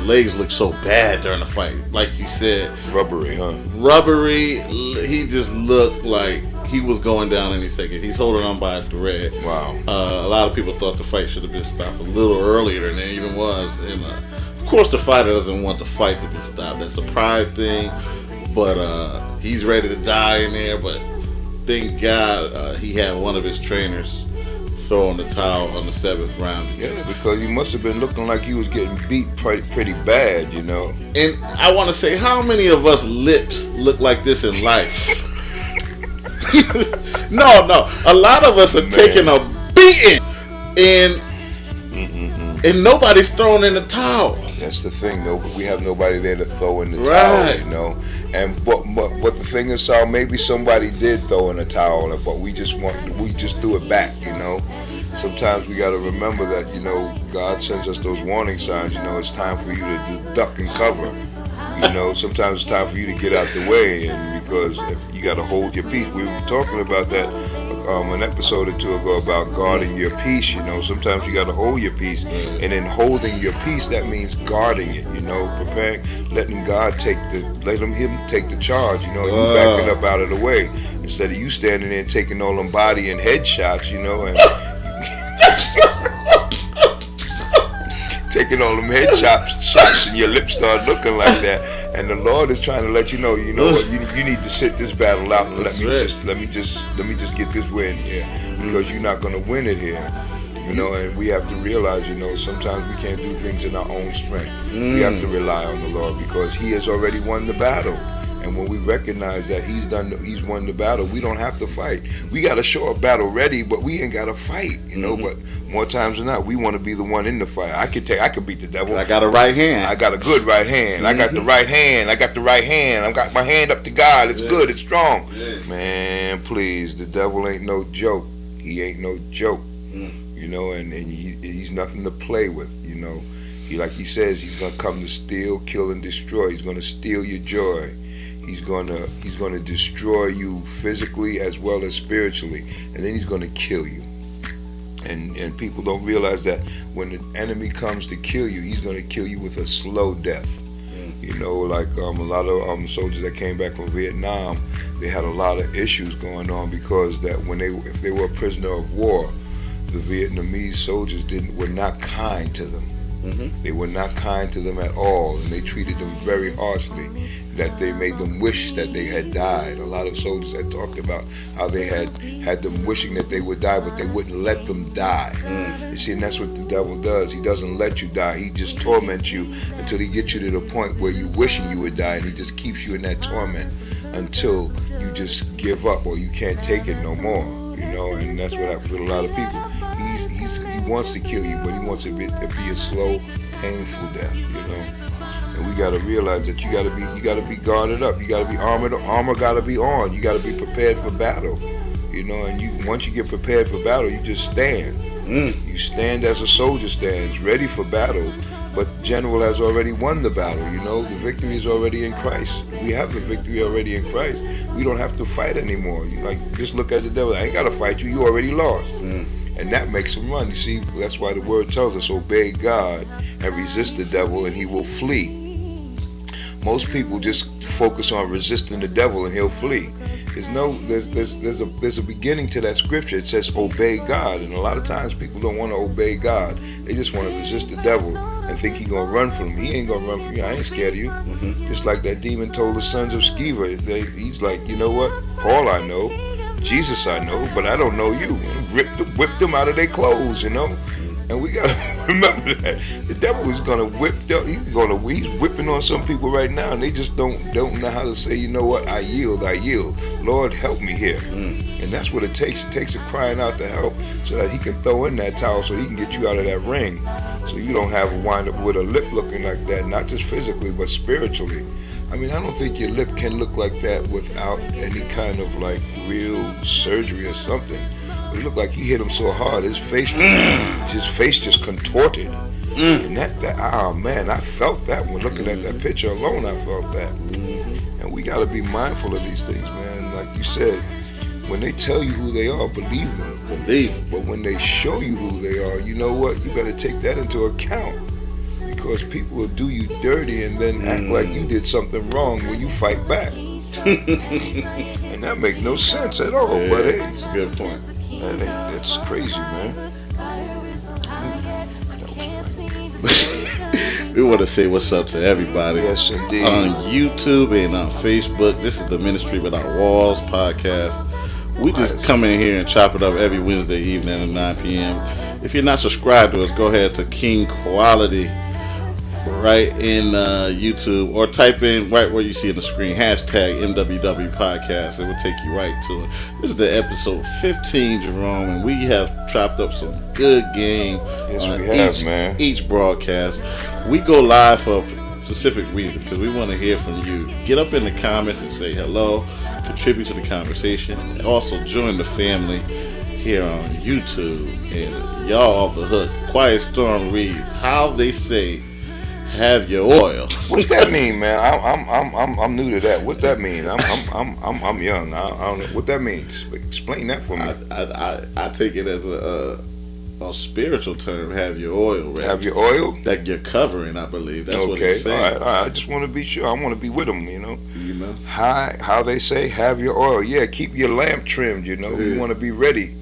legs looked so bad during the fight. Like you said, rubbery, huh? Rubbery. He just looked like he was going down any second. He's holding on by a thread. Wow. A lot of people thought the fight should have been stopped a little earlier than it even was. And of course, the fighter doesn't want the fight to be stopped. That's a pride thing. But he's ready to die in there. But thank God he had one of his trainers throwing the towel on the 7th round. Yeah, because he must have been looking like he was getting beat pretty bad, And I want to say, how many of us lips look like this in life? No. A lot of us are taking a beating, and nobody's throwing in the towel. That's the thing, though. We have nobody there to throw in the towel, And but the thing is, Sal, maybe somebody did throw in a towel, but we just threw it back, Sometimes we got to remember that, God sends us those warning signs. It's time for you to duck and cover. Sometimes it's time for you to get out the way, and because if you got to hold your peace. We were talking about that an episode or two ago about guarding your peace. Sometimes you got to hold your peace, and in holding your peace, that means guarding it. Preparing, letting God letting Him take the charge. You backing up out of the way instead of you standing there and taking all them body and head shots. And taking all them head shots and your lips start looking like that, and the Lord is trying to let you know what, you need to sit this battle out and let me just get this win here, because you're not going to win it here, and we have to realize, sometimes we can't do things in our own strength. We have to rely on the Lord because He has already won the battle. And when we recognize that He's won the battle, we don't have to fight. We got to show up battle ready, but we ain't got to fight, But more times than not, we want to be the one in the fight. I could beat the devil. I got a right hand. I got a good right hand. I got the right hand. I got the right hand. I got my hand up to God. It's good. It's strong. Man, please, the devil ain't no joke. He ain't no joke. And he's nothing to play with. He, like he says, he's gonna come to steal, kill, and destroy. He's gonna steal your joy. He's gonna destroy you physically as well as spiritually, and then he's gonna kill you. And people don't realize that when the enemy comes to kill you, he's gonna kill you with a slow death. Like a lot of soldiers that came back from Vietnam, they had a lot of issues going on because that if they were a prisoner of war, the Vietnamese soldiers were not kind to them. They were not kind to them at all, and they treated them very harshly. That they made them wish that they had died. A lot of soldiers had talked about how they had them wishing that they would die, but they wouldn't let them die. You see, and that's what the devil does. He doesn't let you die. He just torments you until he gets you to the point where you wishing you would die, and he just keeps you in that torment until you just give up or you can't take it no more. And that's what happens with a lot of people. He wants to kill you, but he wants it to be a slow, painful death. And we got to realize that you got to be guarded up. You got to be armored. Armor got to be on. You got to be prepared for battle. And once you get prepared for battle, you just stand. You stand as a soldier stands, ready for battle. But the general has already won the battle. The victory is already in Christ. We have the victory already in Christ. We don't have to fight anymore. Just look at the devil. I ain't got to fight you. You already lost. And that makes him run. You see, that's why the word tells us, obey God and resist the devil and he will flee. Most people just focus on resisting the devil and he'll flee. There's a beginning to that scripture. It says obey God, and a lot of times people don't want to obey God. They just want to resist the devil and think he gonna run from me. He ain't gonna run from you. I ain't scared of you. Just like that demon told the sons of Sceva. He's like, you know what? Paul I know, Jesus I know, but I don't know you. And whipped them out of their clothes, you know. And we gotta remember that the devil is gonna whip them. He's whipping on some people right now, and they just don't know how to say, you know what? I yield. Lord, help me here. And that's what it takes. It takes a crying out to help, so that he can throw in that towel, so he can get you out of that ring, so you don't have a wind up with a lip looking like that, not just physically but spiritually. I mean, I don't think your lip can look like that without any kind of like real surgery or something. It looked like he hit him so hard, his face just contorted. And that, oh man, I felt that when looking at that picture alone. I felt that. And we got to be mindful of these things, man. Like you said, when they tell you who they are, believe them. But when they show you who they are, you know what? You better take that into account, because people will do you dirty and then act like you did something wrong when you fight back. And that makes no sense at all. Yeah, but hey, that's a good point. That's crazy, man. We want to say what's up to everybody. Yes, indeed. On YouTube and on Facebook. This is the Ministry Without Walls podcast. We just come in here and chop it up every Wednesday evening at 9 p.m. If you're not subscribed to us, go ahead to King Quality right in YouTube, or type in right where you see on the screen #MWW podcast. It will take you right to it. This is the episode 15, Jerome, and we have chopped up some good game. Yes, we have, man. Each broadcast. We go live for a specific reason, because we want to hear from you. Get up in the comments and say hello, contribute to the conversation, and also join the family here on YouTube. And y'all off the hook. Quiet Storm reads, how they say have your oil. What's that mean, man? I'm new to that. What's that mean? I'm young. I don't know what that means. Explain that for me. I take it as a spiritual term. Have your oil, right? Have your oil? That you're covering, I believe. That's what okay. it's saying. All right. I just want to be sure. I want to be with them, you know. You know. How they say have your oil? Yeah, keep your lamp trimmed. You know, you want to be ready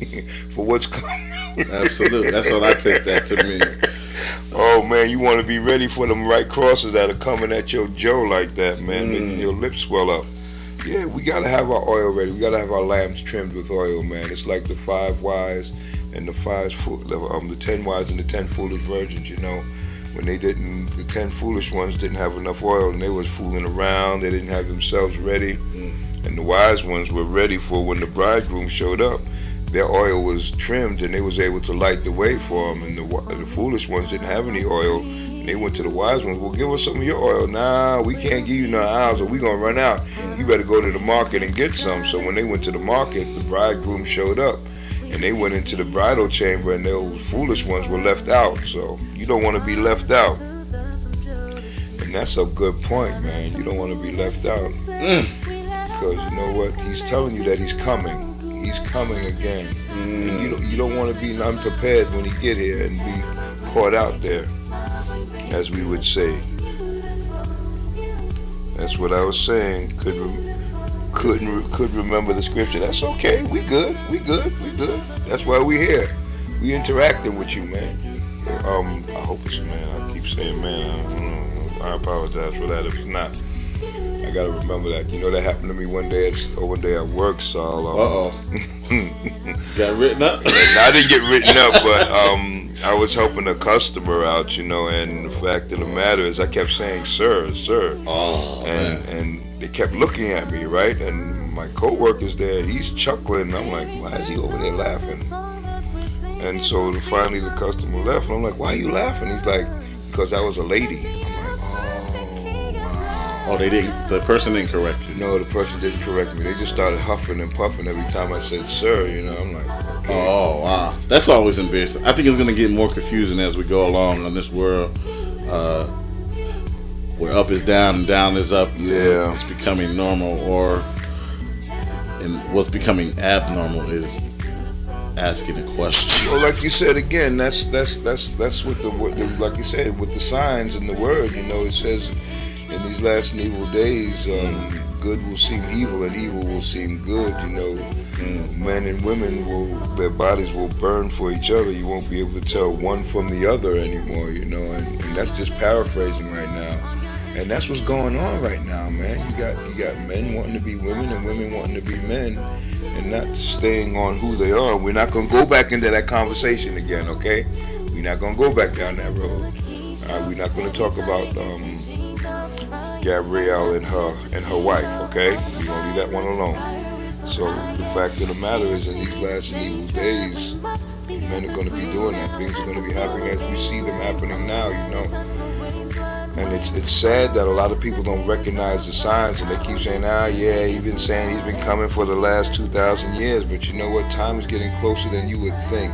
for what's coming. Absolutely. That's what I take that to mean. Oh man, you want to be ready for them right crosses that are coming at your jaw like that, man, making your lips swell up. Yeah, we gotta have our oil ready. We gotta have our lamps trimmed with oil, man. It's like the 5 wise and the 10 wise and the 10 foolish virgins. You know, when the 10 foolish ones didn't have enough oil and they was fooling around. They didn't have themselves ready, and the wise ones were ready for when the bridegroom showed up. Their oil was trimmed and they was able to light the way for them. And the foolish ones didn't have any oil. And they went to the wise ones. Well, give us some of your oil. Nah, we can't give you none of ours, or we gonna run out. You better go to the market and get some. So when they went to the market, the bridegroom showed up, and they went into the bridal chamber, and those foolish ones were left out. So you don't want to be left out. And that's a good point, man. You don't want to be left out, because you know what? He's telling you that he's coming. He's coming again, and you don't want to be unprepared when he get here and be caught out there, as we would say. That's what I was saying. Could remember the scripture. That's okay. We good. That's why we here. We interacting with you, man. I hope it's man. I keep saying man. I apologize for that if it's not. I gotta remember that. You know, that happened to me one day at work, so Got written up? I didn't get written up, but I was helping a customer out, you know, and the fact of the matter is I kept saying sir. Oh, and they kept looking at me, right? And my coworker's there, he's chuckling. I'm like, why is he over there laughing? And so finally the customer left, and I'm like, why are you laughing? He's like, because I was a lady. Oh, the person didn't correct you? No, the person didn't correct me. They just started huffing and puffing every time I said sir, you know. I'm like, okay. Oh, wow. That's always embarrassing. I think it's going to get more confusing as we go along in this world, where up is down and down is up. Yeah. It's becoming normal, and what's becoming abnormal is asking a question. Well, like you said again, that's what the like you said, with the signs and the word, you know, it says in these last and evil days, good will seem evil and evil will seem good. Men and women their bodies will burn for each other. You won't be able to tell one from the other anymore. And that's just paraphrasing right now. And that's what's going on right now, man. You got men wanting to be women and women wanting to be men, and not staying on who they are. We're not gonna go back into that conversation again, okay? We're not gonna go back down that road. We're not gonna talk about Gabrielle and her wife, okay? We're gonna leave that one alone. So the fact of the matter is, in these last and evil days, men are gonna be doing that. Things are gonna be happening as we see them happening now, And it's sad that a lot of people don't recognize the signs, and they keep saying, yeah, he's been saying he's been coming for the last 2,000 years. But you know what? Time is getting closer than you would think.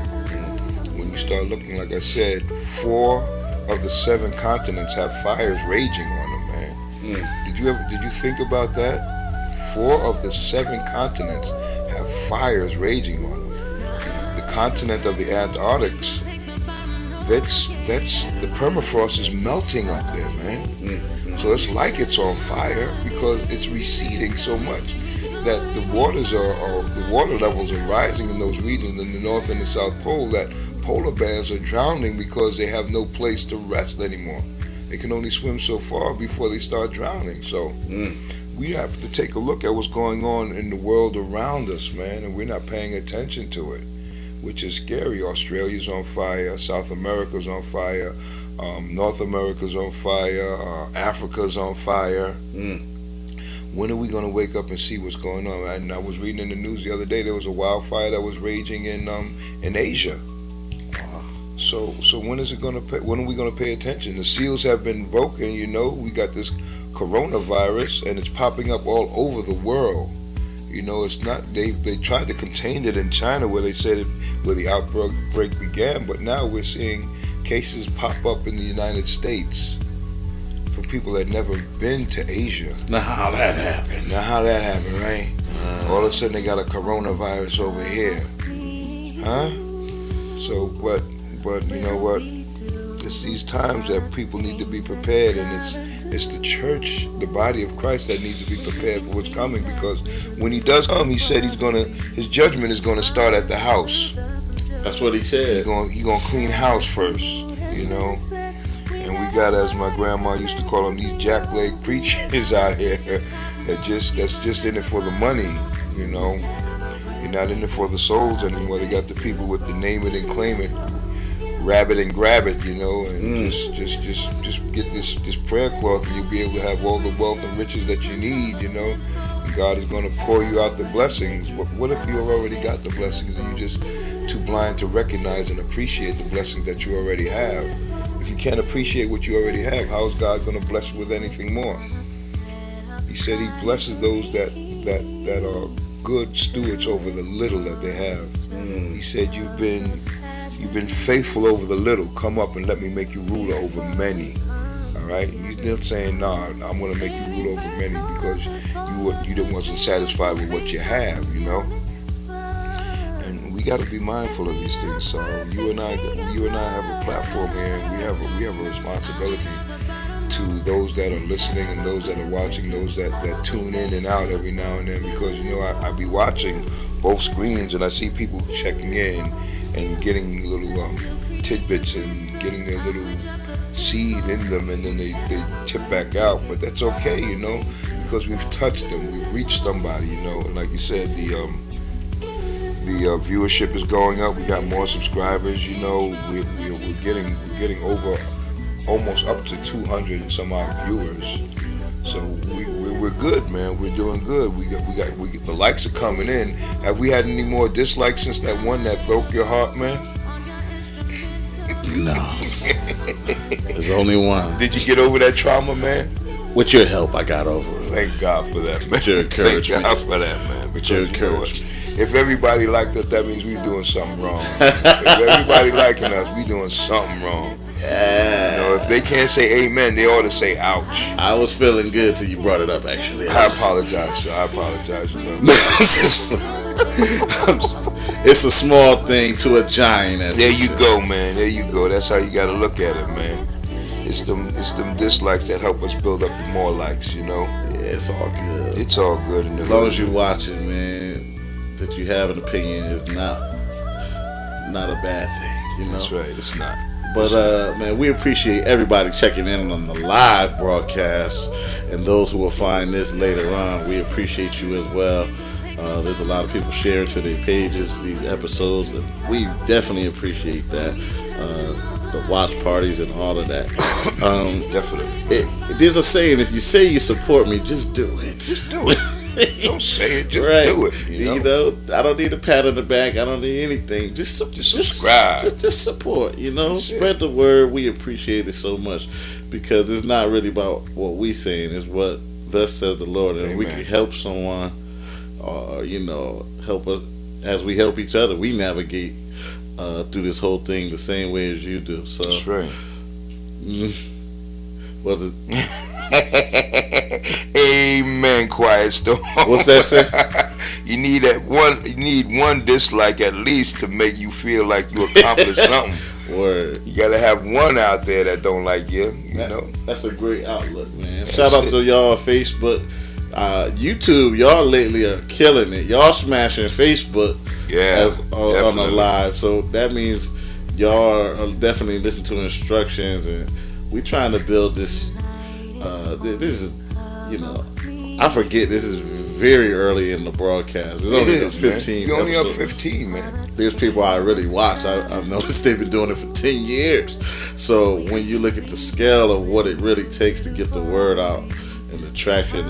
When you start looking, like I said, 4 of the 7 continents have fires raging on them, man. Did you think about that? 4 of the 7 continents have fires raging on them. The continent of the Antarctics, that's the permafrost is melting up there, man. So it's like it's on fire because it's receding so much that the water levels are rising in those regions in the North and the South Pole, that polar bears are drowning because they have no place to rest anymore. They can only swim so far before they start drowning. So we have to take a look at what's going on in the world around us, man, and we're not paying attention to it, which is scary. Australia's on fire, South America's on fire, North America's on fire, Africa's on fire. When are we going to wake up and see what's going on? And I was reading in the news the other day, there was a wildfire that was raging in Asia. So when are we going to pay attention? The seals have been broken. We got this coronavirus, and it's popping up all over the world. It's not. They tried to contain it in China, where they said where the outbreak began, but now we're seeing cases pop up in the United States from people that never been to Asia. Now how that happened, right? All of a sudden they got a coronavirus over here, huh? So, but you know what? It's these times that people need to be prepared, and it's the church, the body of Christ, that needs to be prepared for what's coming, because when he does come, he said his judgment is gonna start at the house. That's what he said. He's gonna clean house first, And we got, as my grandma used to call them, these jackleg preachers out here that's just in it for the money, You're not in it for the souls anymore. They got the people with the name it and claim it, grab it and grab it, and just get this prayer cloth, and you'll be able to have all the wealth and riches that you need, And God is going to pour you out the blessings. But what if you already got the blessings and you're just too blind to recognize and appreciate the blessings that you already have? If you can't appreciate what you already have, how is God going to bless you with anything more? He said he blesses those that are good stewards over the little that they have. He said, you've been faithful over the little. Come up and let me make you ruler over many. All right? And he's still saying, nah, I'm going to make you rule over many because you wasn't satisfied with what you have, And we got to be mindful of these things. So you and I have a platform here, and we have a responsibility to those that are listening and those that are watching, those that tune in and out every now and then, because I be watching both screens and I see people checking in and getting little tidbits and getting their little seed in them, and then they tip back out. But that's okay, because we've touched them, we've reached somebody, And like you said, the viewership is going up. We got more subscribers, we're getting over almost up to 200 and some odd viewers. So we're good, man. We're doing good. We got the likes are coming in. Have we had any more dislikes since that one that broke your heart, man? No. There's only one. Did you get over that trauma, man? With your help, I got over it. Thank God for that, man. With your encouragement. Thank God for that, man. With your encouragement. If everybody liked us, that means we're doing something wrong. If everybody liking us, we doing something wrong. Yeah. If they can't say amen, they ought to say ouch. I was feeling good till you brought it up, actually. I apologize, sir. I apologize. It's a small thing to a giant. There you go, man. There you go. That's how you got to look at it, man. It's them dislikes that help us build up the more likes, Yeah. It's all good. It's all good in the As long hood. as you watch it, man, that you have an opinion is not a bad thing, you know. That's right. It's not. But man, we appreciate everybody checking in on the live broadcast, and those who will find this later on, we appreciate you as well. There's a lot of people sharing to their pages these episodes, and we definitely appreciate that. The watch parties and all of that. Definitely. There's a saying: if you say you support me, just do it. Just do it. Don't say it. Just Right. do it. You know? I don't need a pat on the back. I don't need anything. Just subscribe. Just support. You know, That's spread the word. We appreciate it so much because it's not really about what we saying. It's what thus says the Lord, and if we Amen. can help someone, or help us as we help each other. We navigate through this whole thing the same way as you do. So, That's right. What is, Amen. Quiet storm. what's that say? You need one dislike at least to make you feel like you accomplished something. Word. You gotta have one out there that don't like you. You know. That's a great outlook, man. Shout out to y'all on Facebook. YouTube, y'all lately are killing it. Y'all smashing Facebook Yeah. on the definitely. live. So that means y'all are definitely listening to instructions, and we trying to build this. This is, I forget. This is very early in the broadcast. It's It only is, 15. man. You only up episodes. 15, man. There's people I really watch. I've noticed they've been doing it for 10 years. So when you look at the scale of what it really takes to get the word out and the traction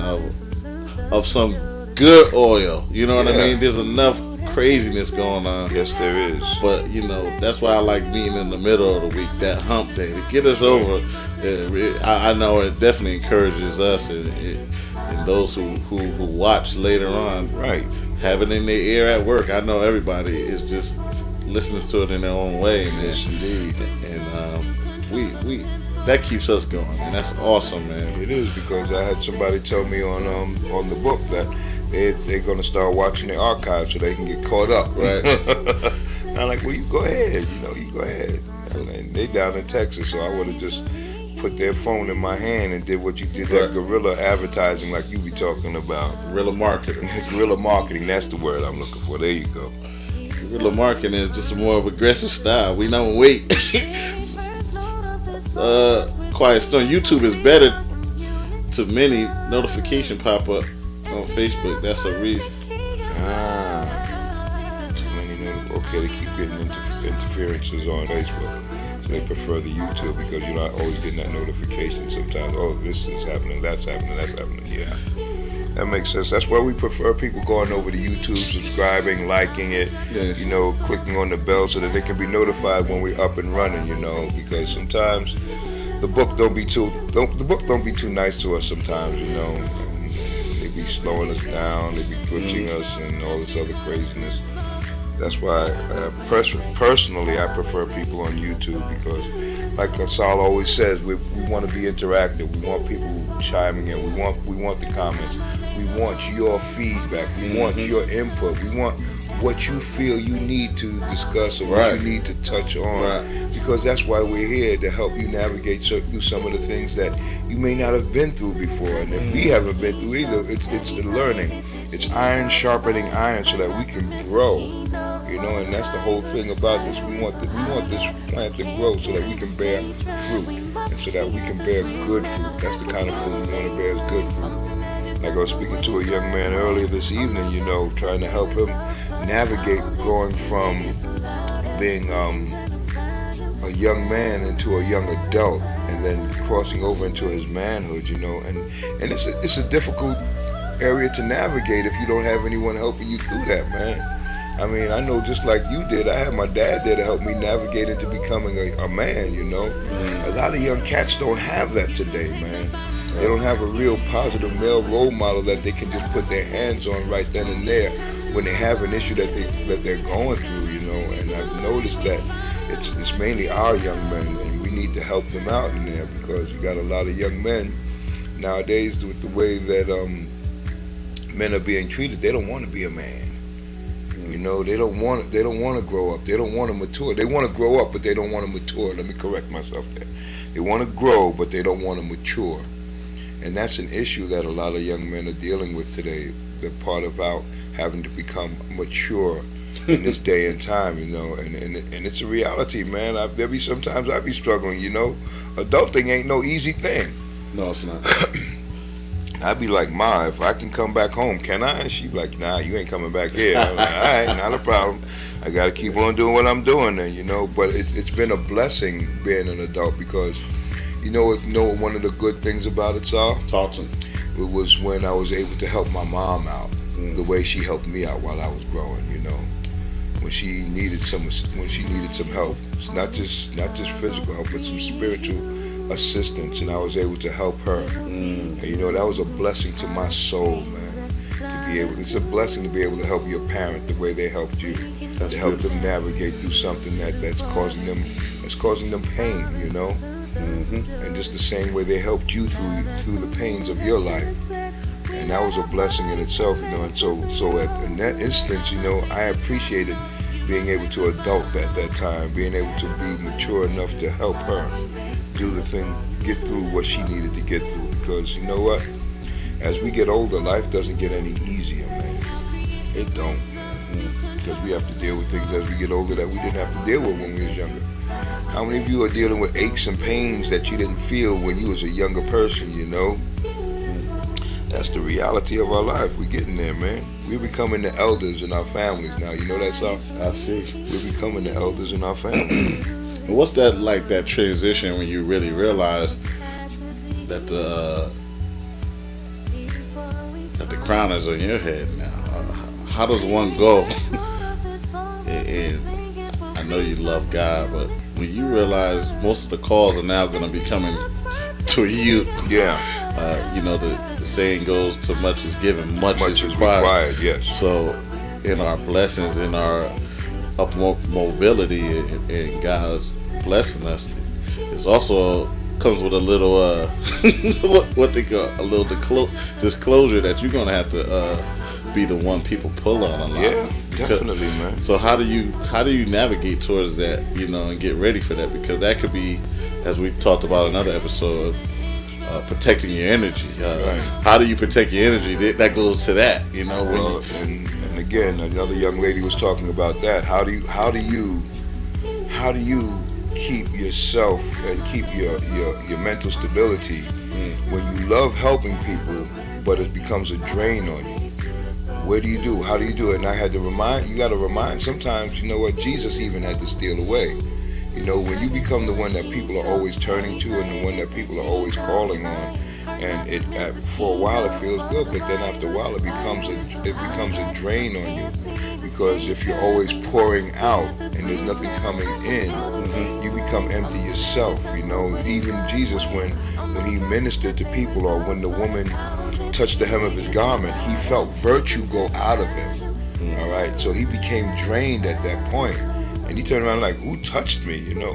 of some good oil, you know what I Yeah. mean? There's enough craziness going on. Yes, there is. But, that's why I like being in the middle of the week, that hump day, to get us over. I know it definitely encourages us and those who watch later on. Right. Have it in their ear at work. I know everybody is just listening to it in their own way, man. Yes, indeed. And we that keeps us going, and that's awesome, man. It is, because I had somebody tell me on the book that they're gonna start watching the archive so they can get caught up. Right. And I'm like, well, you go ahead. You go ahead. And they down in Texas, so I would have just put their phone in my hand and did what you did, that Right. guerrilla advertising like you be talking about. Guerrilla marketing. Guerrilla marketing, that's the word I'm looking for. There you go. Guerrilla marketing is just a more of aggressive style. We don't wait. Quiet Storm. YouTube is better to many. Notification pop up on Facebook. That's a reason. Too many okay, they keep getting interferences on Facebook. So they prefer the YouTube because you're not always getting that notification sometimes. Oh, this is happening, that's happening, that's happening. Yeah. That makes sense. That's why we prefer people going over to YouTube, subscribing, liking it, Yes. clicking on the bell so that they can be notified when we're up and running, because sometimes the book don't be too nice to us sometimes, and they be slowing us down, they be glitching us and all this other craziness. That's why personally I prefer people on YouTube, because like Asal always says, we want to be interactive. We want people chiming in. We want the comments. We want your feedback. We want your input. We want what you feel you need to discuss or what Right. you need to touch on. Right. Because that's why we're here, to help you navigate through some of the things that you may not have been through before. And if we haven't been through either, it's learning. It's iron sharpening iron so that we can grow. And that's the whole thing about this. We want this plant to grow so that we can bear fruit, and so that we can bear good fruit. That's the kind of fruit we want to bear, is good fruit. Like I was speaking to a young man earlier this evening, trying to help him navigate going from being a young man into a young adult, and then crossing over into his manhood, and it's a difficult area to navigate if you don't have anyone helping you through that, man. I mean, I know just like you did, I had my dad there to help me navigate into becoming a man, A lot of young cats don't have that today, man. They don't have a real positive male role model that they can just put their hands on right then and there when they have an issue that they're going through, And I've noticed that it's mainly our young men, and we need to help them out in there, because you got a lot of young men nowadays with the way that men are being treated. They don't want to be a man. They don't want to grow up. They don't want to mature. They want to grow up, but they don't want to mature. Let me correct myself there. They want to grow, but they don't want to mature. And that's an issue that a lot of young men are dealing with today. The part about having to become mature in this day and time, you know, and it's a reality, man. There be sometimes I be struggling, you know. Adulting ain't no easy thing. No, it's not. I'd be like, Ma, if I can come back home, can I? And she'd be like, nah, you ain't coming back here. I'm like, all right, not a problem. I got to keep on doing what I'm doing, and you know. But it's been a blessing being an adult because, you know one of the good things about it, Saul? Talk to me. It was when I was able to help my mom out the way she helped me out while I was growing, you know. When she needed some help, it's not just physical help, but some spiritual assistance, and I was able to help her. And you know, that was a blessing to my soul, man. It's a blessing to be able to help your parent the way they helped you, to help them navigate through something that's causing them pain, you know. And just the same way they helped you through the pains of your life. And that was a blessing in itself, you know. And so in that instance, you know, I appreciated being able to adult at that time, being able to be mature enough to help her do the thing, get through what she needed to get through. Because you know what? As we get older, life doesn't get any easier, man. It don't, man. Because we have to deal with things as we get older that we didn't have to deal with when we was younger. How many of you are dealing with aches and pains that you didn't feel when you was a younger person, you know? That's the reality of our life. We're getting there, man. We're becoming the elders in our families now. You know that, Sal? I see. We're becoming the elders in our families. What's that like, that transition when you really realize that the crown is on your head now? How does one go? And I know you love God, but when you realize most of the calls are now going to be coming to you, yeah. You know, the saying goes, "Too much is given, much is required." Yes. So, in our blessings, in our up mobility, and God's blessing us, it's also comes with a little what they call a little disclosure that you're gonna have to be the one people pull on a lot. Yeah, definitely, man. So how do you navigate towards that, you know, and get ready for that? Because that could be, as we talked about in another episode, protecting your energy. Right. How do you protect your energy? That goes to that, you know. Well, and again, another young lady was talking about that. How do you keep yourself and keep your mental stability when you love helping people, but it becomes a drain on you? What do you do? How do you do it? And I had to you got to remind sometimes, you know what, Jesus even had to steal away. You know, when you become the one that people are always turning to and the one that people are always calling on, and for a while it feels good, but then after a while it becomes a drain on you. Because if you're always pouring out and there's nothing coming in, you become empty yourself. You know, even Jesus, when he ministered to people, or when the woman touched the hem of his garment, he felt virtue go out of him. All right, so he became drained at that point. And he turned around like, who touched me, you know?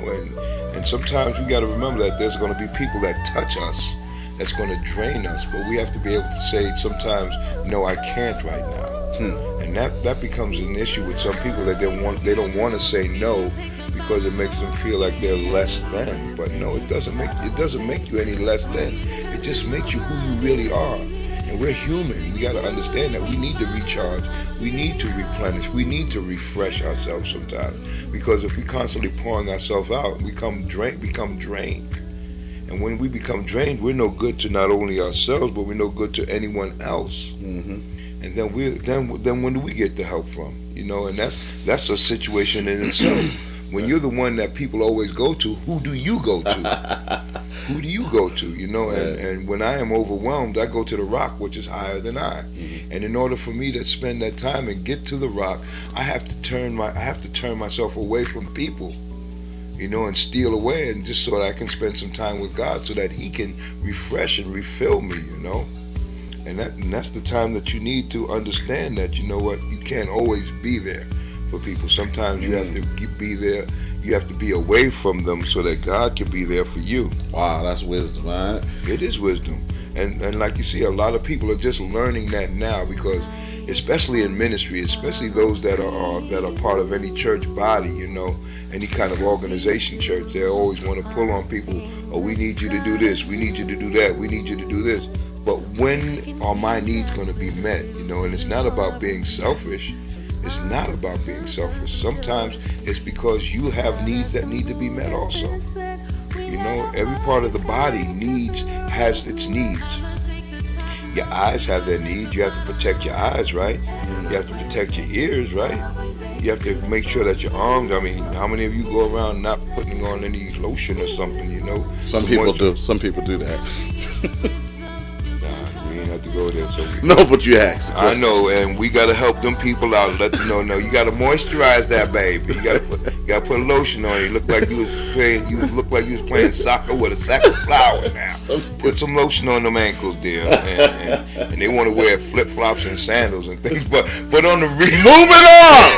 And sometimes we got to remember that there's going to be people that touch us that's going to drain us. But we have to be able to say sometimes, no, I can't right now. And that becomes an issue with some people, that they don't want to say no because it makes them feel like they're less than. But no, it doesn't make you any less than. It just makes you who you really are. And we're human. We got to understand that we need to recharge. We need to replenish. We need to refresh ourselves sometimes. Because if we constantly pouring ourselves out, we become drained. And when we become drained, we're no good to not only ourselves, but we're no good to anyone else. And then when do we get the help from? You know, and that's a situation in itself. When you're the one that people always go to, who do you go to? Who do you go to? You know, and when I am overwhelmed, I go to the rock, which is higher than I. And in order for me to spend that time and get to the rock, I have to turn myself away from people, you know, and steal away, and just so that I can spend some time with God, so that He can refresh and refill me, you know. And that's the time that you need to understand that, you know what, you can't always be there for people. Sometimes you have to be there. You have to be away from them so that God can be there for you. Wow, that's wisdom, man. It is wisdom. And like you see, a lot of people are just learning that now, because especially in ministry, especially those that are part of any church body, any kind of organization church. They always want to pull on people. Oh, we need you to do this. We need you to do that. We need you to do this. But when are my needs going to be met? And it's not about being selfish. It's not about being selfish. Sometimes it's because you have needs that need to be met also. Every part of the body has its needs. Your eyes have their needs. You have to protect your eyes, right? You have to protect your ears, right? You have to make sure that your arms, how many of you go around not putting on any lotion or something, Some people do. Some people do that. Nah, we ain't have to go there. So no, but you asked. I know, and we got to help them people out. Let them know, no, you got to moisturize that baby. You got to put lotion on it. You look like you was playing soccer with a sack of flour now. Put some lotion on them ankles, dear. And they want to wear flip flops and sandals and things. But on the moving on.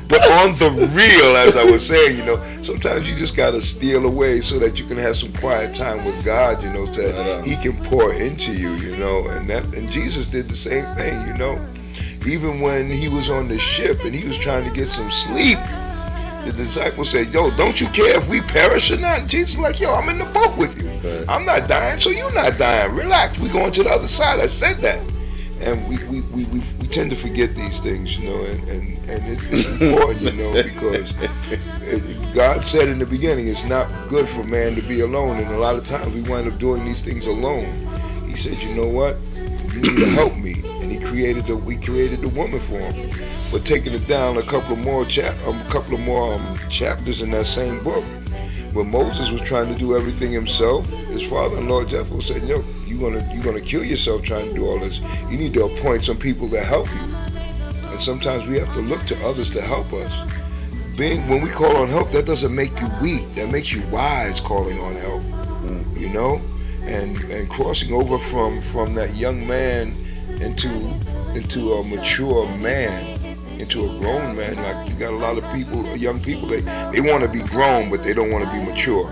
But on the real, as I was saying, sometimes you just gotta steal away so that you can have some quiet time with God, so that He can pour into you, and Jesus did the same thing, Even when He was on the ship and He was trying to get some sleep, the disciples said, "Yo, don't you care if we perish or not?" Jesus was like, "Yo, I'm in the boat with you. I'm not dying, so you're not dying. Relax. We going to the other side." I said that. And we tend to forget these things, and it's important, because God said in the beginning, it's not good for man to be alone, and a lot of times we wind up doing these things alone. He said, you know what? You need to help me, and we created the woman for him. But taking it down a couple of more chapters in that same book, when Moses was trying to do everything himself, his father-in-law Jethro said, "Yo, you're gonna kill yourself trying to do all this. You need to appoint some people to help you." And sometimes we have to look to others to help us. When we call on help, that doesn't make you weak. That makes you wise, calling on help. And crossing over from that young man into a mature man, into a grown man. Like, you got a lot of people, young people, they want to be grown, but they don't want to be mature.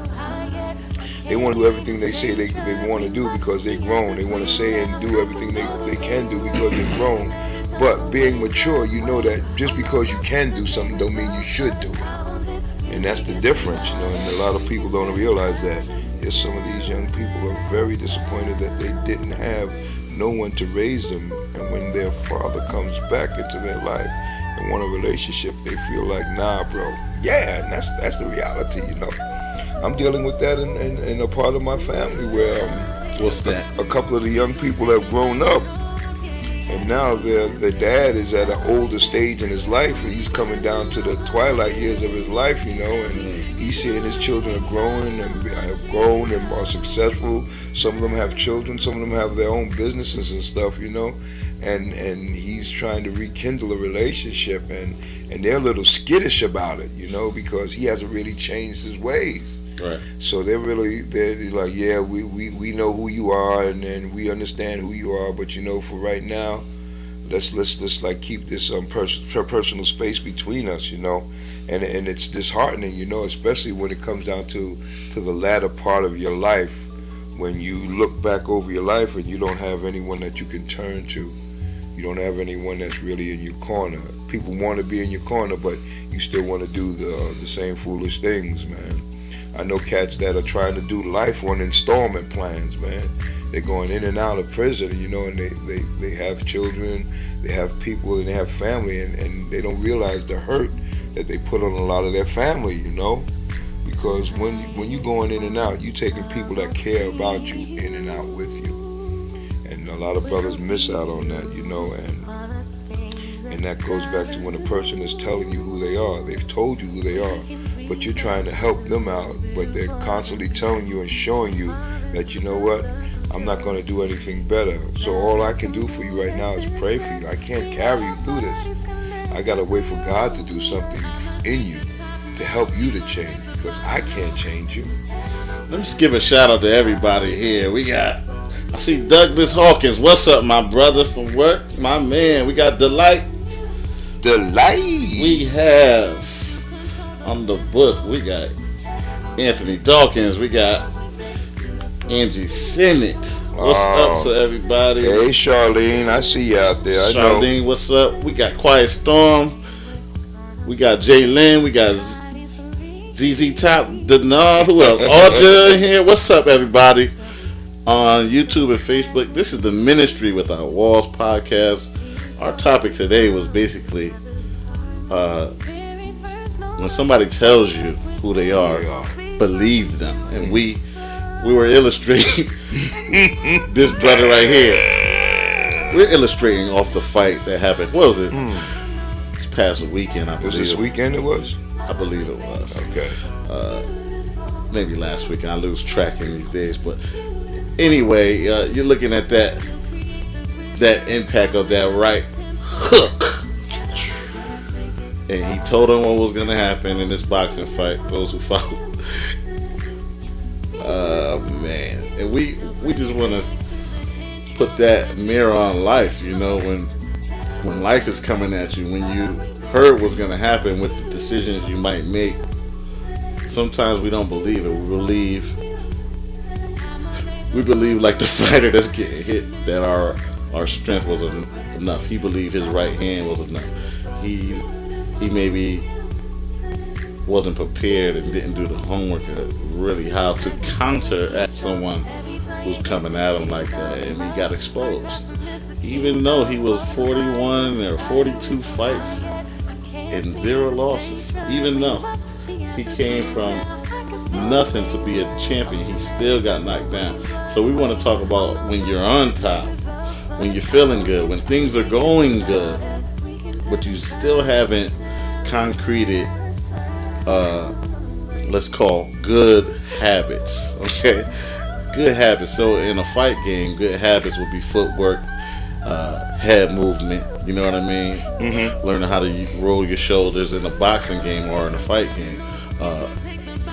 They want to do everything they say they want to do because they're grown. They want to say and do everything they can do because they're grown. But being mature, you know that just because you can do something don't mean you should do it. And that's the difference, and a lot of people don't realize that. Yes, some of these young people are very disappointed that they didn't have no one to raise them. And when their father comes back into their life and want a relationship, they feel like, nah, bro. Yeah, and that's the reality, I'm dealing with that in a part of my family where what's that? A couple of the young people have grown up, and now their dad is at an older stage in his life, and he's coming down to the twilight years of his life, and he's seeing his children are growing and have grown and are successful. Some of them have children, some of them have their own businesses and stuff, and he's trying to rekindle a relationship, and they're a little skittish about it, because he hasn't really changed his ways. Right. So they're like, yeah, we know who you are, and we understand who you are, but for right now, let's like keep this personal space between us, and it's disheartening, especially when it comes down to the latter part of your life, when you look back over your life and you don't have anyone that you can turn to. You don't have anyone that's really in your corner. People want to be in your corner, but you still want to do the same foolish things, man. I know cats that are trying to do life on installment plans, man. They're going in and out of prison, and they have children, they have people, and they have family, and they don't realize the hurt that they put on a lot of their family, because when you're going in and out, you're taking people that care about you in and out with you. And a lot of brothers miss out on that, and that goes back to when a person is telling you who they are. They've told you who they are, but you're trying to help them out, but they're constantly telling you and showing you that, I'm not going to do anything better. So all I can do for you right now is pray for you. I can't carry you through this. I got to wait for God to do something in you to help you to change, because I can't change you. Let me just give a shout out to everybody here. I see Douglas Hawkins. What's up, my brother from work? My man. We got Delight. We have on the book, we got Anthony Dawkins. We got Angie Sennett. What's up to everybody? Hey, Charlene, I see you out there. I know. Charlene, what's up? We got Quiet Storm. We got Jay Lynn. We got ZZ Top. Denard. Who else? Audra in here. What's up, everybody? On YouTube and Facebook. This is the Ministry Without Walls podcast. Our topic today was basically when somebody tells you who they are, believe them. And we were illustrating this brother right here. We're illustrating off the fight that happened. What was it? This past weekend, I believe. Was this weekend it was? I believe it was. Okay. Maybe last weekend. I lose track in these days. But anyway, you're looking at that impact of that right hook. And he told him what was going to happen in this boxing fight, those who follow. Man. And we just want to put that mirror on life, you know, when life is coming at you, when you heard what's going to happen with the decisions you might make. Sometimes we don't believe it. We believe like the fighter that's getting hit that our strength was enough. He believed his right hand was enough. He maybe wasn't prepared and didn't do the homework of really how to counteract someone who's coming at him like that, and he got exposed. Even though he was 41 or 42 fights and 0 losses, even though he came from nothing to be a champion, he still got knocked down. So we want to talk about when you're on top, when you're feeling good, when things are going good, but you still haven't concreted, let's call good habits, okay? Good habits. So in a fight game, good habits would be footwork, head movement, you know what I mean? Mm-hmm. Learning how to roll your shoulders in a boxing game or in a fight game.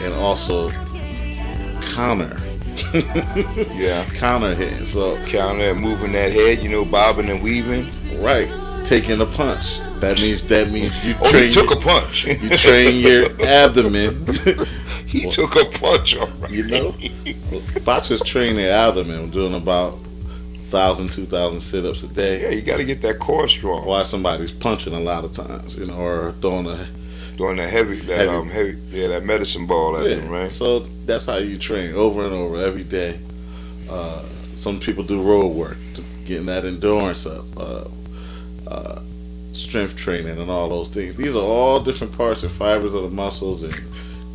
And also counter. Yeah. Counter hitting. So counter and moving that head, you know, bobbing and weaving. Right. Taking a punch. That means you train. He took a punch. You train your abdomen. He took a punch, all right. You know? Boxers train their abdomen doing about 1,000, 2,000 sit-ups a day. Yeah, you got to get that core strong. Why somebody's punching a lot of times, you know, or throwing that medicine ball at them, right? So that's how you train over and over every day. Some people do road work, getting that endurance up, strength training, and all those things. These are all different parts and fibers of the muscles and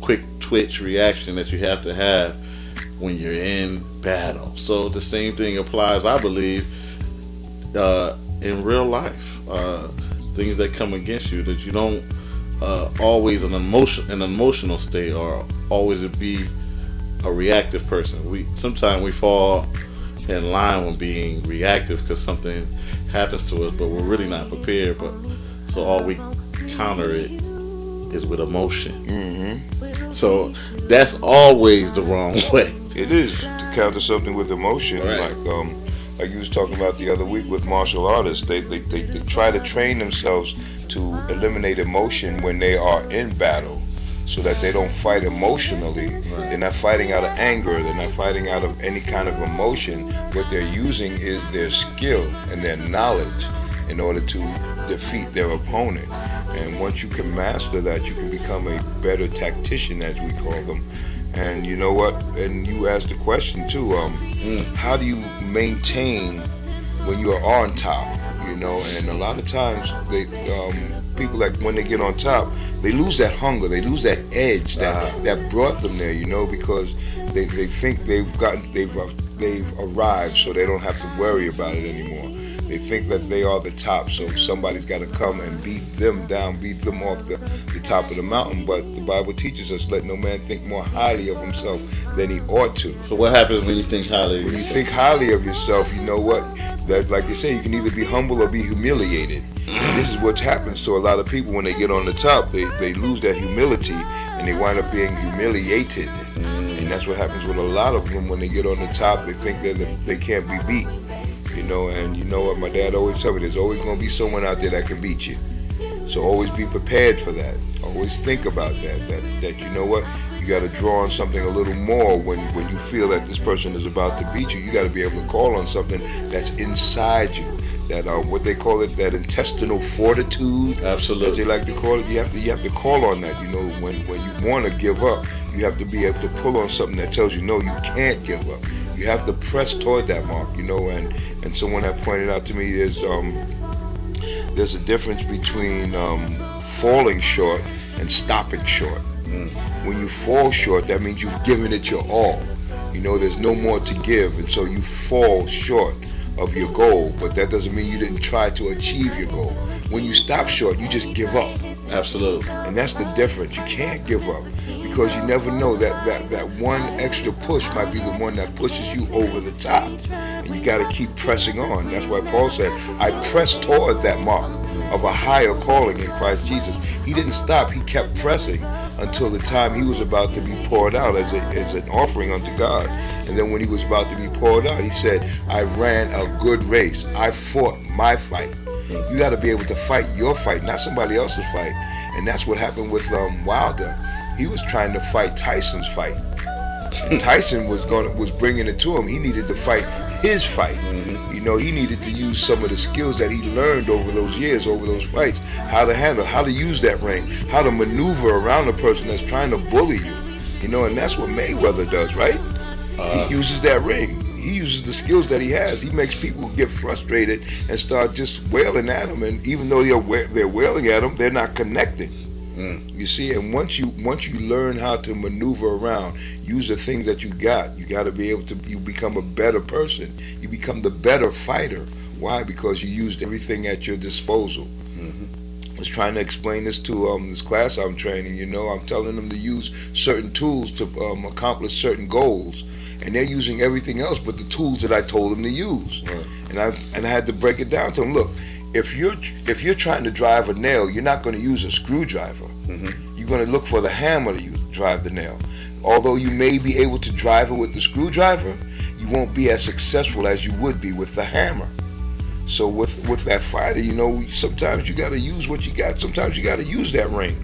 quick twitch reaction that you have to have when you're in battle. So the same thing applies, I believe, in real life. Things that come against you that you don't always an emotional state or always be a reactive person. Sometimes we fall in line with being reactive because something happens to us, but we're really not prepared. So all we counter it is with emotion. Mm-hmm. So that's always the wrong way. It is to counter something with emotion, right. Like you was talking about the other week with martial artists. They try to train themselves to eliminate emotion when they are in battle, so that they don't fight emotionally. Right. They're not fighting out of anger. They're not fighting out of any kind of emotion. What they're using is their skill and their knowledge in order to defeat their opponent. And once you can master that, you can become a better tactician, as we call them. And you know what? And you asked the question too. How do you maintain when you are on top? You know, and a lot of times people, like when they get on top, they lose that hunger, they lose that edge that brought them there. You know, because they think they've arrived, so they don't have to worry about it anymore. They think that they are the top, so somebody's got to come and beat them down, beat them off the top of the mountain. But the Bible teaches us, let no man think more highly of himself than he ought to. So what happens when you think highly of yourself? When you think highly of yourself, you know what? That, like they say, you can either be humble or be humiliated. And this is what happens to a lot of people when they get on the top. They lose that humility and they wind up being humiliated. And that's what happens with a lot of them when they get on the top. They think that they can't be beat. You know, and you know what my dad always told me, there's always going to be someone out there that can beat you. So always be prepared for that. Always think about that you know what, you got to draw on something a little more when you feel that this person is about to beat you. You got to be able to call on something that's inside you. That what they call it, that intestinal fortitude. Absolutely. That they like to call it. You have to call on that. You know, when you want to give up, you have to be able to pull on something that tells you no, you can't give up. You have to press toward that mark. You know, and someone had pointed out to me there's a difference between falling short and stopping short. When you fall short, that means you've given it your all. You know, there's no more to give, and so you fall short of your goal, but that doesn't mean you didn't try to achieve your goal. When you stop short, you just give up. Absolutely. And that's the difference. You can't give up because you never know that one extra push might be the one that pushes you over the top. And you got to keep pressing on. That's why Paul said, I press toward that mark of a higher calling in Christ Jesus. He didn't stop. He kept pressing until the time he was about to be poured out as an offering unto God. And then when he was about to be poured out, he said, I ran a good race. I fought my fight. You got to be able to fight your fight, not somebody else's fight. And that's what happened with Wilder. He was trying to fight Tyson's fight. And Tyson was bringing it to him. He needed to fight his fight. You know, he needed to use some of the skills that he learned over those years, over those fights, how to handle, how to use that ring, how to maneuver around a person that's trying to bully you. You know, and that's what Mayweather does, right? He uses that ring. He uses the skills that he has. He makes people get frustrated and start just wailing at him. And even though they're wailing at him, they're not connecting. You see, and once you learn how to maneuver around, use the things that you got to be able to, you become a better person. You become the better fighter. Why? Because you used everything at your disposal. I was trying to explain this to this class I'm training. You know, I'm telling them to use certain tools to accomplish certain goals, and they're using everything else but the tools that I told them to use. Right. And I had to break it down to them. Look, if you're trying to drive a nail, you're not going to use a screwdriver. You're going to look for the hammer to drive the nail. Although you may be able to drive it with the screwdriver, you won't be as successful as you would be with the hammer. So with that fighter, you know, sometimes you got to use what you got. Sometimes you got to use that ring.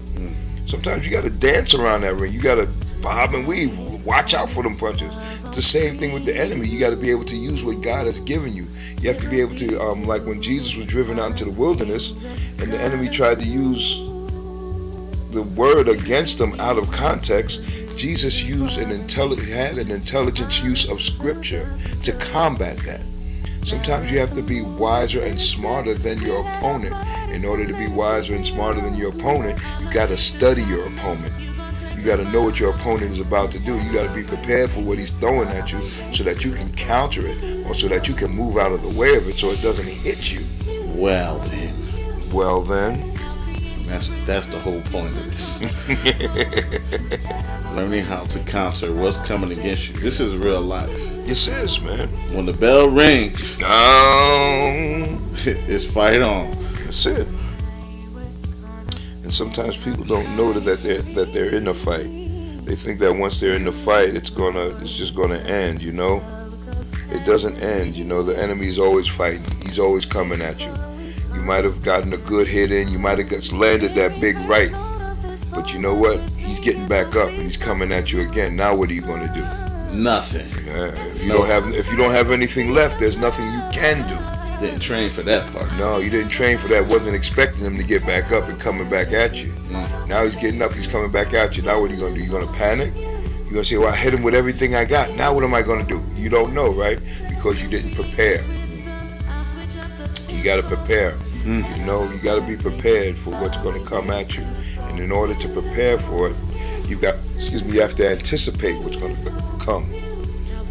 Sometimes you got to dance around that ring. You got to bob and weave. Watch out for them punches. It's the same thing with the enemy. You got to be able to use what God has given you. You have to be able to, like when Jesus was driven out into the wilderness and the enemy tried to use the word against him out of context, Jesus used had an intelligent use of scripture to combat that. Sometimes you have to be wiser and smarter than your opponent. In order to be wiser and smarter than your opponent, you got to study your opponent. You got to know what your opponent is about to do. You got to be prepared for what he's throwing at you so that you can counter it, or so that you can move out of the way of it so it doesn't hit you. Well then. That's the whole point of this. Learning how to counter what's coming against you. This is real life. This is, man. When the bell rings, it's fight on. That's it. And sometimes people don't know that they're in a fight. They think that once they're in the fight, it's just gonna end. You know, it doesn't end. You know, the enemy is always fighting. He's always coming at you. You might have gotten a good hit in. You might have landed that big right. But you know what? He's getting back up and he's coming at you again. Now what are you going to do? Nothing. If you don't have anything left, there's nothing you can do. Didn't train for that part. No, you didn't train for that. Wasn't expecting him to get back up and coming back at you. Now he's getting up. He's coming back at you. Now what are you going to do? You going to panic? You're going to say, well, I hit him with everything I got. Now what am I going to do? You don't know, right? Because you didn't prepare. You got to prepare. You know, you got to be prepared for what's going to come at you. And in order to prepare for it, you have to anticipate what's going to come.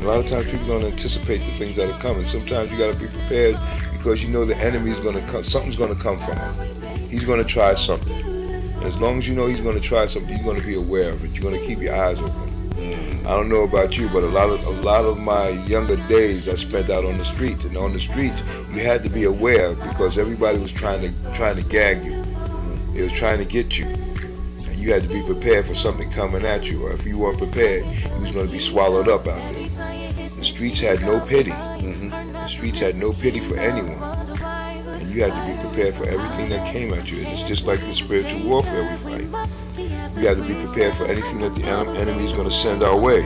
A lot of times people don't anticipate the things that are coming. Sometimes you got to be prepared because you know the enemy is going to come. Something's going to come from him. He's going to try something. And as long as you know he's going to try something, you're going to be aware of it. You're going to keep your eyes open. I don't know about you, but a lot of my younger days I spent out on the street. And on the street, you had to be aware because everybody was trying to gag you. They was trying to get you. And you had to be prepared for something coming at you. Or if you weren't prepared, you was going to be swallowed up out there. The streets had no pity. The streets had no pity for anyone. And you have to be prepared for everything that came at you. And it's just like the spiritual warfare we fight. We have to be prepared for anything that the enemy is going to send our way.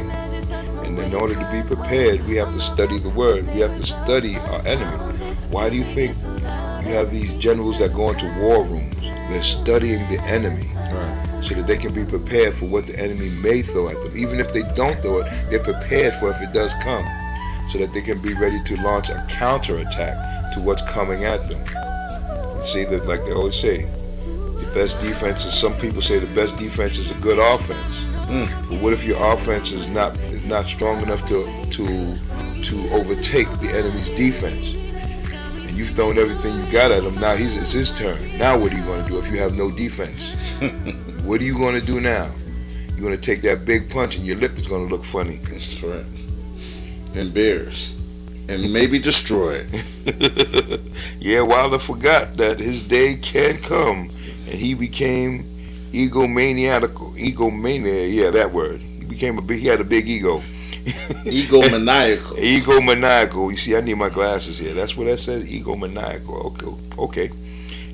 And in order to be prepared, we have to study the word. We have to study our enemy. Why do you think you have these generals that go into war rooms? They're studying the enemy, Right. so that they can be prepared for what the enemy may throw at them. Even if they don't throw it, they're prepared for if it does come, so that they can be ready to launch a counterattack to what's coming at them. You see, that, like they always say, the best defense is, some people say the best defense is a good offense. But what if your offense is not strong enough to overtake the enemy's defense? And you've thrown everything you got at him. Now it's his turn. Now what are you going to do if you have no defense? What are you going to do now? You're going to take that big punch and your lip is going to look funny. That's right. Embarrassed. And maybe destroyed. Yeah, Wilder forgot that his day can come, and he became egomaniac. Yeah, that word. He had a big ego. Egomaniacal. Egomaniacal. You see, I need my glasses here. That's what that says. Egomaniacal. Okay.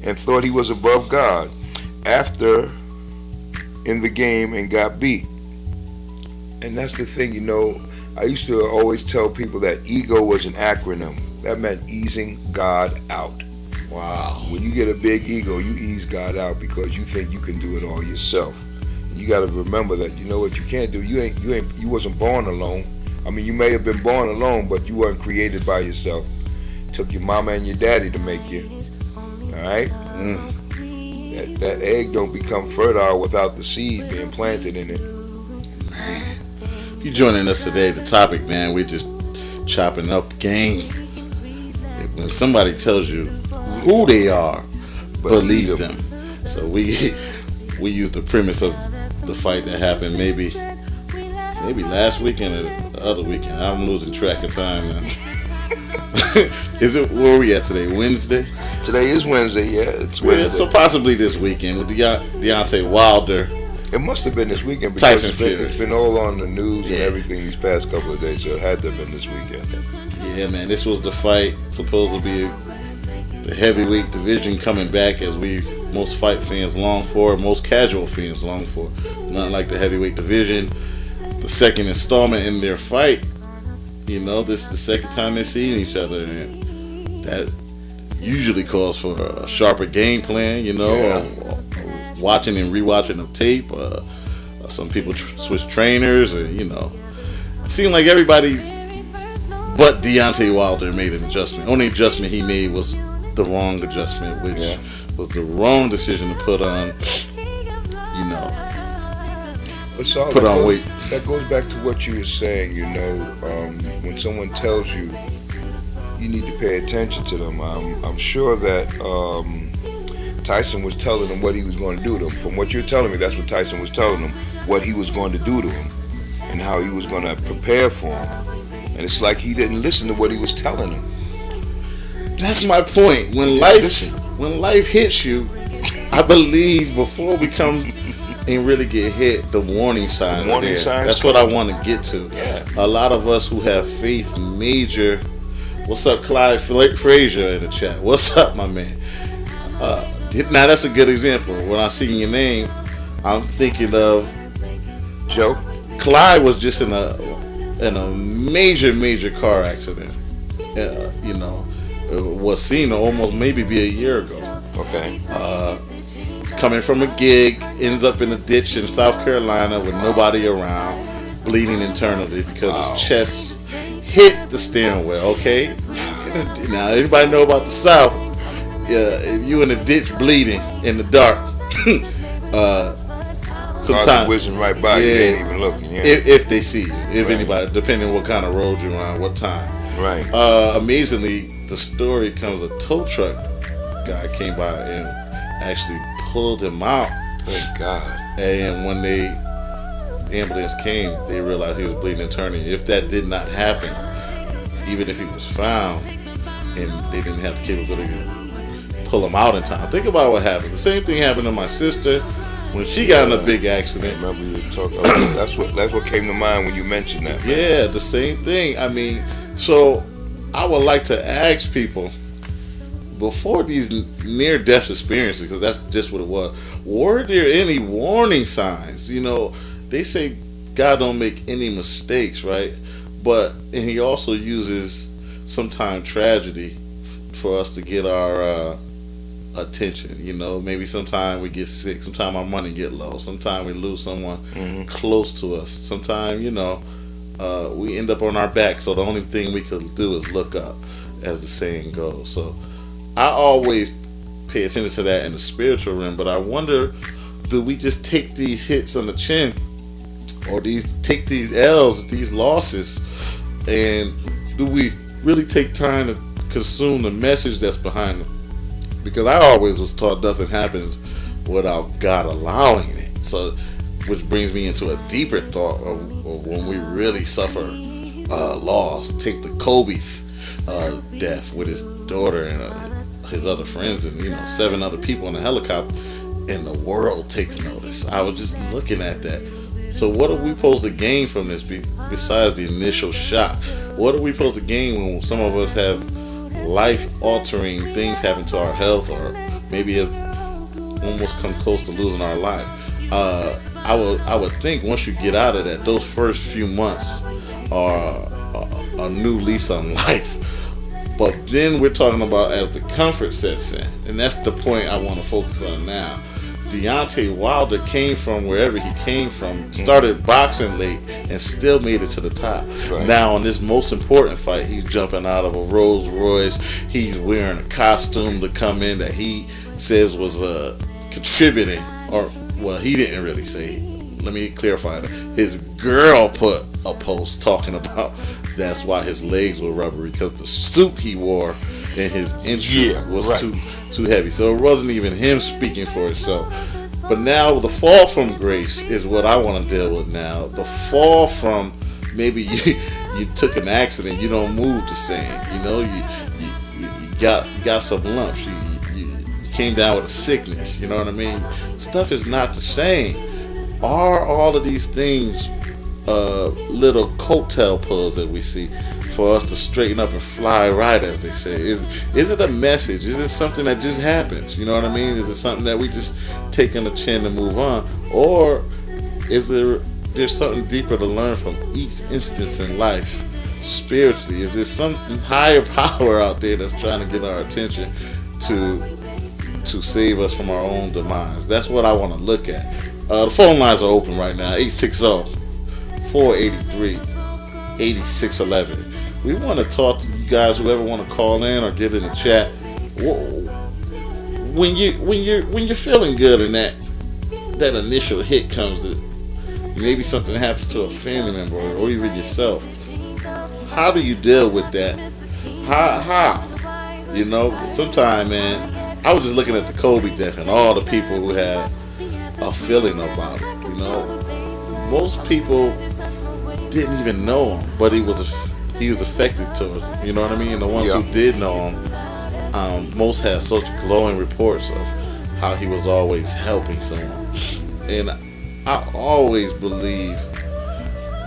And thought he was above God after in the game and got beat. And that's the thing, I used to always tell people that ego was an acronym. That meant easing God out. Wow. When you get a big ego, you ease God out because you think you can do it all yourself. And you got to remember that what you can't do. You wasn't born alone. I mean, you may have been born alone, but you weren't created by yourself. It took your mama and your daddy to make you. All right. That egg don't become fertile without the seed being planted in it. If you're joining us today, the topic, man, we're just chopping up game. When somebody tells you who they are, believe them. So we use the premise of the fight that happened maybe last weekend or the other weekend. I'm losing track of time now. Where are we at today? Wednesday? Today is Wednesday, yeah. It's Wednesday. Yeah, so possibly this weekend with Deontay Wilder. It must have been this weekend because Tyson Fury. It's been all on the news and everything these past couple of days, so it had to have been this weekend. Yeah, man, this was the fight supposed to be the heavyweight division coming back as most fight fans long for, most casual fans long for. Not like the heavyweight division. The second installment in their fight, this is the second time they're seeing each other, and that usually calls for a sharper game plan, watching and rewatching of tape. Some people switch trainers, and it seemed like everybody but Deontay Wilder made an adjustment. Only adjustment he made was the wrong adjustment, which was the wrong decision to put on, put on weight. That goes back to what you were saying, when someone tells you you need to pay attention to them. I'm sure that Tyson was telling him what he was going to do to him. From what you're telling me, that's what Tyson was telling him, what he was going to do to him and how he was going to prepare for him. And it's like he didn't listen to what he was telling him. That's my point. When life hits you, I believe before we come and really get hit, the warning signs are there. That's what I want to get to. Yeah. A lot of us who have faced major. What's up, Clyde Frazier in the chat? What's up, my man? Now that's a good example. When I see your name, I'm thinking of Joe. Clyde was just in a major car accident. Was seen to almost maybe be a year ago. Okay. Coming from a gig, ends up in a ditch in South Carolina with nobody around, bleeding internally because his chest hit the steering wheel. Okay. Now anybody know about the South? If you in a ditch bleeding in the dark, sometimes whizzing right by you, they ain't even looking. Yeah. If they see you, anybody, depending on what kind of road you're on, what time. Right. Amazingly, the story comes a tow truck guy came by and actually pulled him out. Thank God. And when the ambulance came, they realized he was bleeding internally. If that did not happen, even if he was found and they didn't have the capability to pull him out in time, think about what happens. The same thing happened to my sister when she got in a big accident. I remember you were talking. That's what came to mind when you mentioned that. Man. Yeah, the same thing. I mean, so I would like to ask people, before these near-death experiences, because that's just what it was, were there any warning signs? You know, they say God don't make any mistakes, right? And he also uses sometimes tragedy for us to get our attention. You know, maybe sometime we get sick, sometime our money get low, sometime we lose someone close to us, sometime, you know, we end up on our back, so the only thing we could do is look up, as the saying goes. So I always pay attention to that in the spiritual realm, but I wonder, do we just take these hits on the chin, or take these L's, these losses, and do we really take time to consume the message that's behind them? Because I always was taught nothing happens without God allowing it. So, which brings me into a deeper thought of when we really suffer loss. Take the Kobe death with his daughter and his other friends, and 7 other people in a helicopter, and the world takes notice. I was just looking at that. So what are we supposed to gain from this besides the initial shock? What are we supposed to gain when some of us have life-altering things happen to our health, or maybe it's almost come close to losing our life? I would think once you get out of that, those first few months are a new lease on life. But then we're talking about as the comfort sets in, and that's the point I want to focus on now. Deontay Wilder came from wherever he came from, started boxing late, and still made it to the top. Right. Now, in this most important fight, he's jumping out of a Rolls Royce. He's wearing a costume to come in that he says was contributing, or, well, he didn't really say. Let me clarify that. His girl put a post talking about that's why his legs were rubbery, because the suit he wore in his entry was too heavy. So it wasn't even him speaking for himself. But now the fall from grace is what I want to deal with now. The fall from maybe you took an accident, you don't move the same. You got some lumps. You came down with a sickness. You know what I mean? Stuff is not the same. Are all of these things little coattail pulls that we see for us to straighten up and fly right, as they say? Is it a message? Is it something that just happens? You know what I mean? Is it something that we just take on the chin and move on? Or is there's something deeper to learn from each instance in life spiritually? Is there something higher power out there that's trying to get our attention to save us from our own demise? That's what I want to look at. The phone lines are open right now, 860-483-8611. We want to talk to you guys, whoever want to call in or get in the chat. When you're feeling good and that initial hit comes, to maybe something happens to a family member or even yourself, how do you deal with that? How? Sometimes, man, I was just looking at the Kobe death and all the people who had a feeling about it. Most people didn't even know him, but he was affected towards him. You know what I mean? The ones who did know him, most had such glowing reports of how he was always helping someone. And I always believe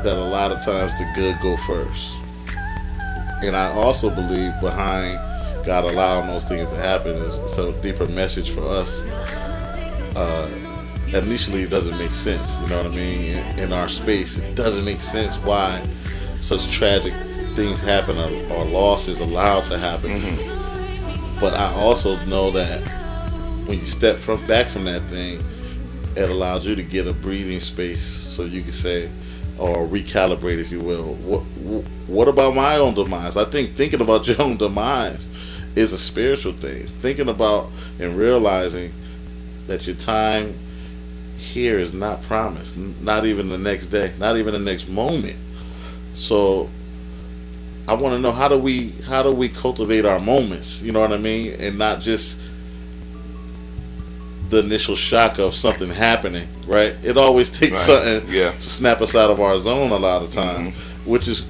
that a lot of times the good go first. And I also believe behind God allowing those things to happen is a deeper message for us. Initially, it doesn't make sense. You know what I mean? In our space, it doesn't make sense why such tragic things happen or loss is allowed to happen. But I also know that when you step back from that thing, it allows you to get a breathing space so you can say, or recalibrate, if you will. What about my own demise? I think thinking about your own demise is a spiritual thing. It's thinking about and realizing that your time here is not promised, not even the next day, not even the next moment. So I want to know, how do we cultivate our moments, you know what I mean, and not just the initial shock of something happening, right? It always takes something to snap us out of our zone a lot of time, which is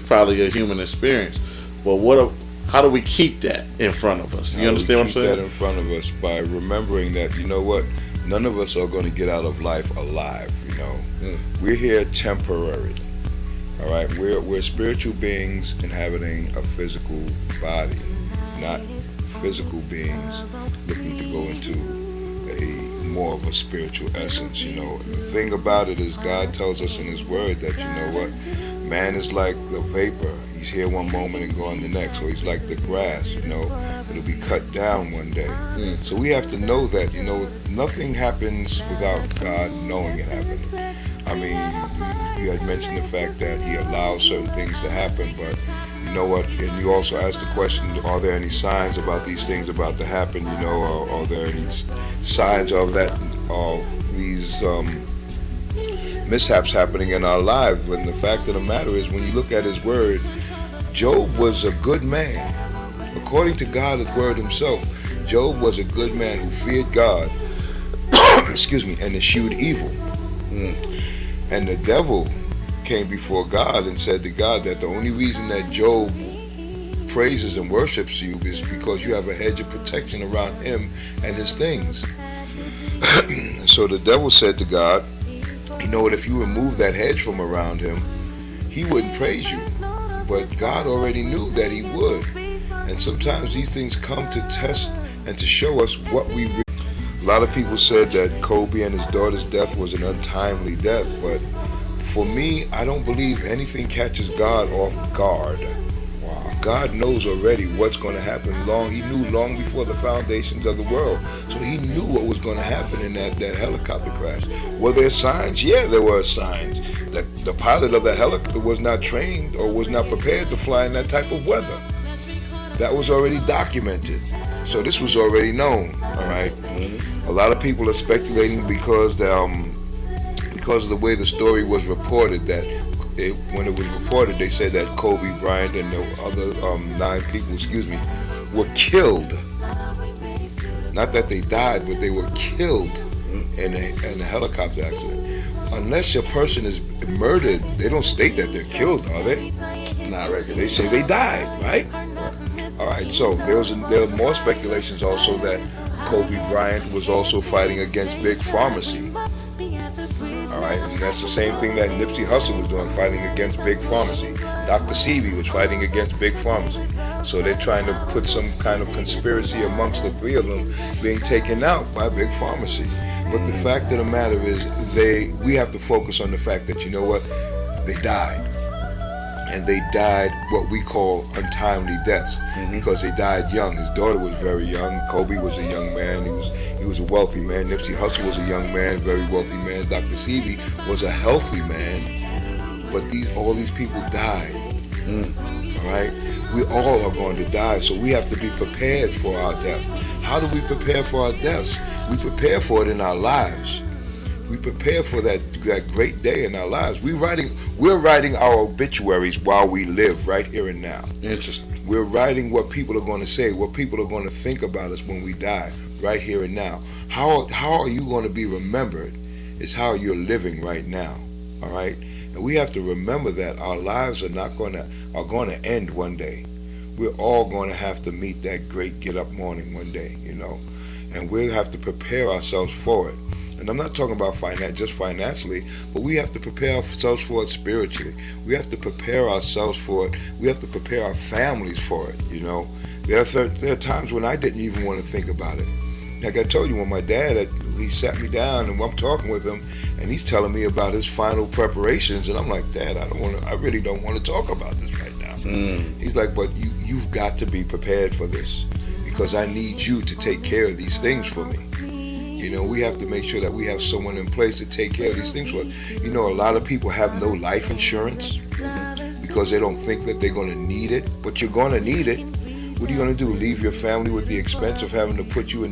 probably a human experience. But how do we keep that in front of us? You understand what I'm saying? Keep that in front of us by remembering that, you know what, none of us are going to get out of life alive. We're here temporarily. All right, we're spiritual beings inhabiting a physical body, not physical beings looking to go into a more of a spiritual essence. You know, the thing about it is God tells us in His Word that, you know what, man is like the vapor. He's here one moment and gone the next. So he's like the grass, you know, it'll be cut down one day. So we have to know that, you know, nothing happens without God knowing it happened. I mean, you had mentioned the fact that He allows certain things to happen, but you know what, and you also asked the question, are there any signs about these things about to happen, you know, or are there any signs of that, of these mishaps happening in our lives? When the fact of the matter is, when you look at His Word, Job was a good man. According to God's Word Himself, Job was a good man who feared God, excuse me, and eschewed evil. And the devil came before God and said to God that the only reason that Job praises and worships you is because you have a hedge of protection around him and his things. So the devil said to God, you know what, if you remove that hedge from around him, he wouldn't praise you. But God already knew that he would. And sometimes these things come to test and to show us what we really. A lot of people said that Kobe and his daughter's death was an untimely death, but for me, I don't believe anything catches God off guard. Wow. God knows already what's going to happen. He knew long before the foundations of the world. So he knew what was going to happen in that helicopter crash. Were there signs? Yeah, there were signs. The pilot of the helicopter was not trained or was not prepared to fly in that type of weather. That was already documented. So this was already known, all right? A lot of people are speculating because of the way the story was reported, that when it was reported, they said that Kobe Bryant and the other 9 people, were killed. Not that they died, but they were killed in a helicopter accident. Unless your person is murdered, they don't state that they're killed, are they? Not regular. They say they died, right? All right, so there are more speculations also that Kobe Bryant was also fighting against Big Pharmacy. All right, and that's the same thing that Nipsey Hussle was doing, fighting against Big Pharmacy. Dr. Sebi was fighting against Big Pharmacy. So they're trying to put some kind of conspiracy amongst the 3 of them being taken out by Big Pharmacy. But the fact of the matter is, we have to focus on the fact that, you know what, they died. And they died what we call untimely deaths, because they died young. His daughter was very young. Kobe was a young man. He was a wealthy man. Nipsey Hussle was a young man, very wealthy man. Dr. Sebi was a healthy man. But all these people died. All right? We all are going to die, so we have to be prepared for our death. How do we prepare for our deaths? We prepare for it in our lives. We prepare for that great day in our lives. We're writing our obituaries while we live, right here and now. Interesting. We're writing what people are going to say, what people are going to think about us when we die, right here and now. How are you going to be remembered is how you're living right now. All right? And we have to remember that our lives are going to end one day. We're all going to have to meet that great get up morning one day, you know. And we'll have to prepare ourselves for it. And I'm not talking about just financially, but we have to prepare ourselves for it spiritually. We have to prepare ourselves for it. We have to prepare our families for it, you know. There are times when I didn't even want to think about it. Like I told you, when my dad, he sat me down and I'm talking with him, and he's telling me about his final preparations, and I'm like, Dad, I really don't want to talk about this right now. He's like, but you've got to be prepared for this, because I need you to take care of these things for me. You know, we have to make sure that we have someone in place to take care of these things for us. You know, a lot of people have no life insurance because they don't think that they're going to need it, but you're going to need it. What are you going to do? Leave your family with the expense of having to put your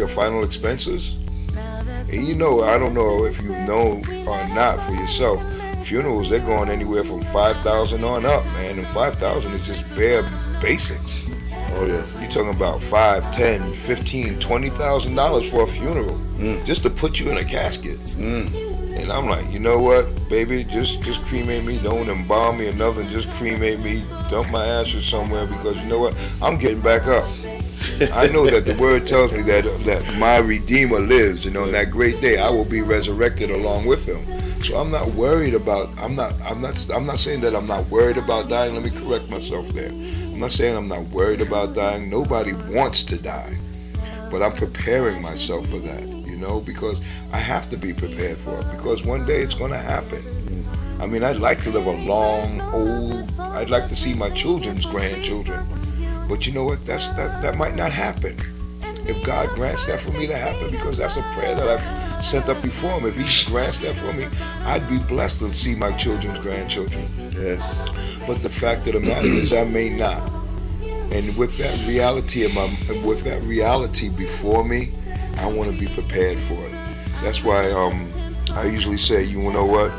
final expenses? And you know, I don't know if you know or not for yourself, funerals, they're going anywhere from $5,000 on up, man, and $5,000 is just bare basics. Oh yeah. You're talking about $5, $10, $15, $20,000 for a funeral, just to put you in a casket. And I'm like, you know what, baby, just cremate me. Don't embalm me or nothing. Just cremate me. Dump my ashes somewhere, because you know what, I'm getting back up. I know that the word tells me that my Redeemer lives, you know, on that great day I will be resurrected along with him. So I'm not worried about. I'm not saying that I'm not worried about dying. Let me correct myself there. I'm not saying I'm not worried about dying. Nobody wants to die. But I'm preparing myself for that, because I have to be prepared for it. Because one day it's going to happen. I mean, I'd like to live a long, I'd like to see my children's grandchildren. But you know what? That might not happen. If God grants that for me to happen, because that's a prayer that I've sent up before Him. If He grants that for me, I'd be blessed to see my children's grandchildren. Yes. But the fact of the matter is, I may not. And with that reality before me, I want to be prepared for it. That's why I usually say, you know what?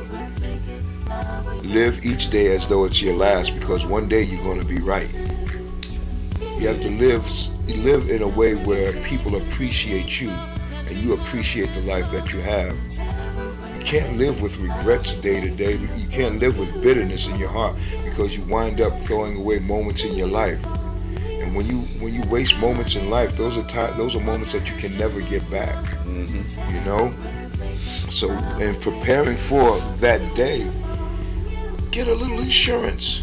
Live each day as though it's your last, because one day you're going to be right. You have to live in a way where people appreciate you and you appreciate the life that you have. You can't live with regrets day to day. You can't live with bitterness in your heart, because you wind up throwing away moments in your life. And when you waste moments in life, those are moments that you can never get back. So in preparing for that day, get a little insurance.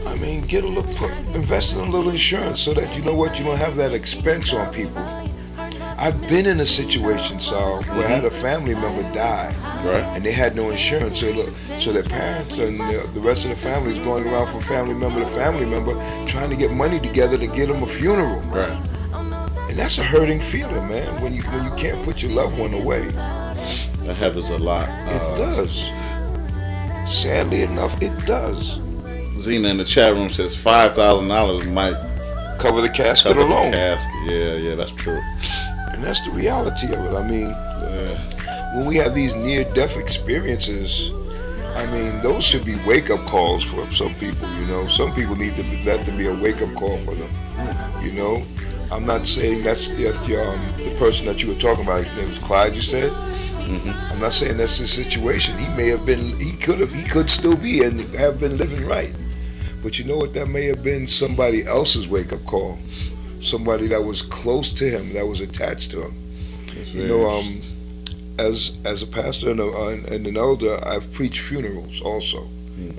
I mean, invest in a little insurance so that you don't have that expense on people. I've been in a situation, Sal, where I had a family member die, right, and they had no insurance. So their parents and the rest of the family is going around from family member to family member trying to get money together to get them a funeral. Right. And that's a hurting feeling, man, when you can't put your loved one away. That happens a lot. It does. Sadly enough, it does. Zena in the chat room says $5,000 might Cover the casket cover alone. the casket. Yeah, that's true. And that's the reality of it. I mean, when we have these near-death experiences, I mean, those should be wake-up calls for some people, Some people need that to be a wake-up call for them, I'm not saying that's the person that you were talking about. His name was Clyde, you said? I'm not saying that's his situation. He could still be and have been living right. But you know what? That may have been somebody else's wake-up call. Somebody that was close to him, that was attached to him. As a pastor and an elder, I've preached funerals also.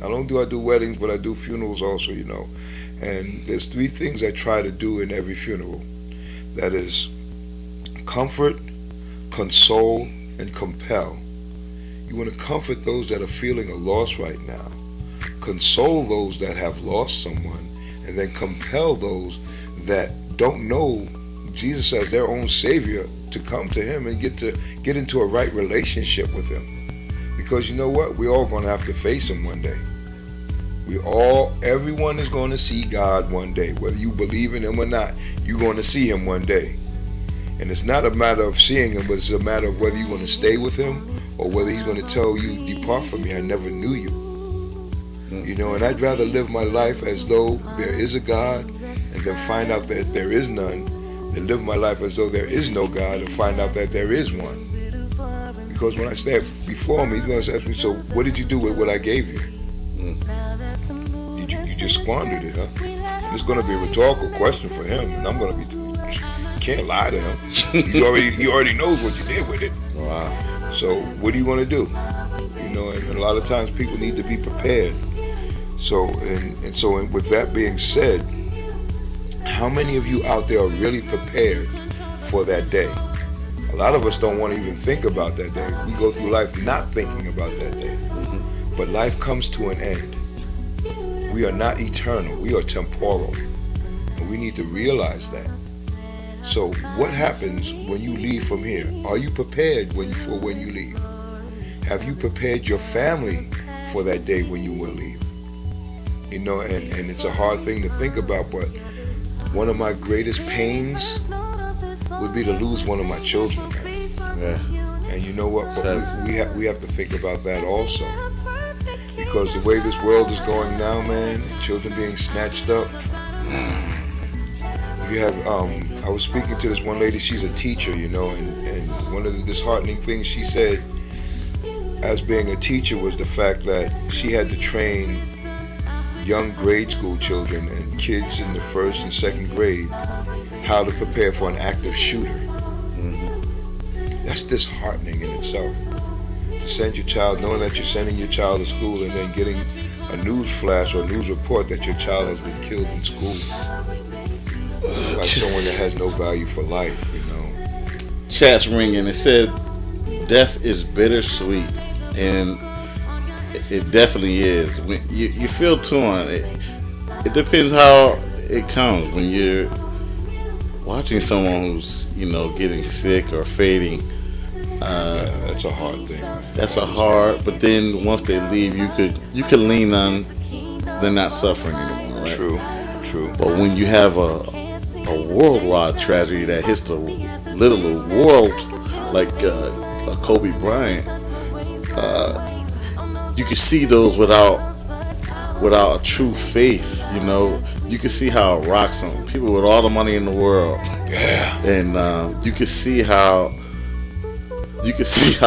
Not only do I do weddings, but I do funerals also, And there's 3 things I try to do in every funeral. That is comfort, console, and compel. You want to comfort those that are feeling a loss right now. Console those that have lost someone, and then compel those that don't know Jesus as their own Savior to come to Him and get into a right relationship with Him. Because you know what? We're all going to have to face Him one day. Everyone is going to see God one day. Whether you believe in Him or not, you're going to see Him one day. And it's not a matter of seeing Him, but it's a matter of whether you're going to stay with Him or whether He's going to tell you, depart from me, I never knew you. And I'd rather live my life as though there is a God and then find out that there is none, than live my life as though there is no God and find out that there is one. Because when I stand before Him, He's going to ask me, so what did you do with what I gave you? You just squandered it, huh? And it's going to be a rhetorical question for Him, and I'm going to be, you can't lie to Him. He already knows what you did with it. Wow. So what do you want to do? And a lot of times people need to be prepared. So with that being said, how many of you out there are really prepared for that day? A lot of us don't want to even think about that day. We go through life not thinking about that day. But life comes to an end. We are not eternal. We are temporal. And we need to realize that. So what happens when you leave from here? Are you prepared for when you leave? Have you prepared your family for that day when you will leave? And it's a hard thing to think about, but one of my greatest pains would be to lose one of my children, man. Yeah. And you know what? But we have to think about that also. Because the way this world is going now, man, children being snatched up. You have, I was speaking to this one lady, she's a teacher, and one of the disheartening things she said as being a teacher was the fact that she had to train young grade school children and kids in the 1st and 2nd grade how to prepare for an active shooter. That's disheartening in itself. To send your child, knowing that you're sending your child to school and then getting a news flash or a news report that your child has been killed in school. Like someone that has no value for life, you know. Chat's ringing. It said, "Death is bittersweet," and it definitely is. When you feel torn. It depends how it comes. When you're watching someone who's getting sick or fading, Yeah, that's a hard thing, man. that's a hard. But then once they leave, you could lean on they're not suffering anymore, right? True. But when you have a worldwide tragedy that hits the literal world, like a Kobe Bryant, you can see those without a true faith. You can see how it rocks them. People with all the money in the world, Yeah. and you can see how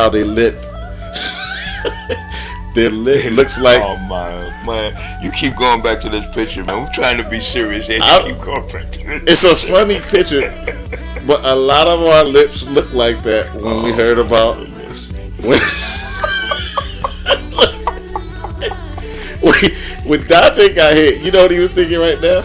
they lip. Their lip looks like. Oh man, you keep going back to this picture, man. We're trying to be serious, and you keep going back to this. It's a funny picture, but a lot of our lips look like that when we heard about when Dante got hit. You know what he was thinking right now?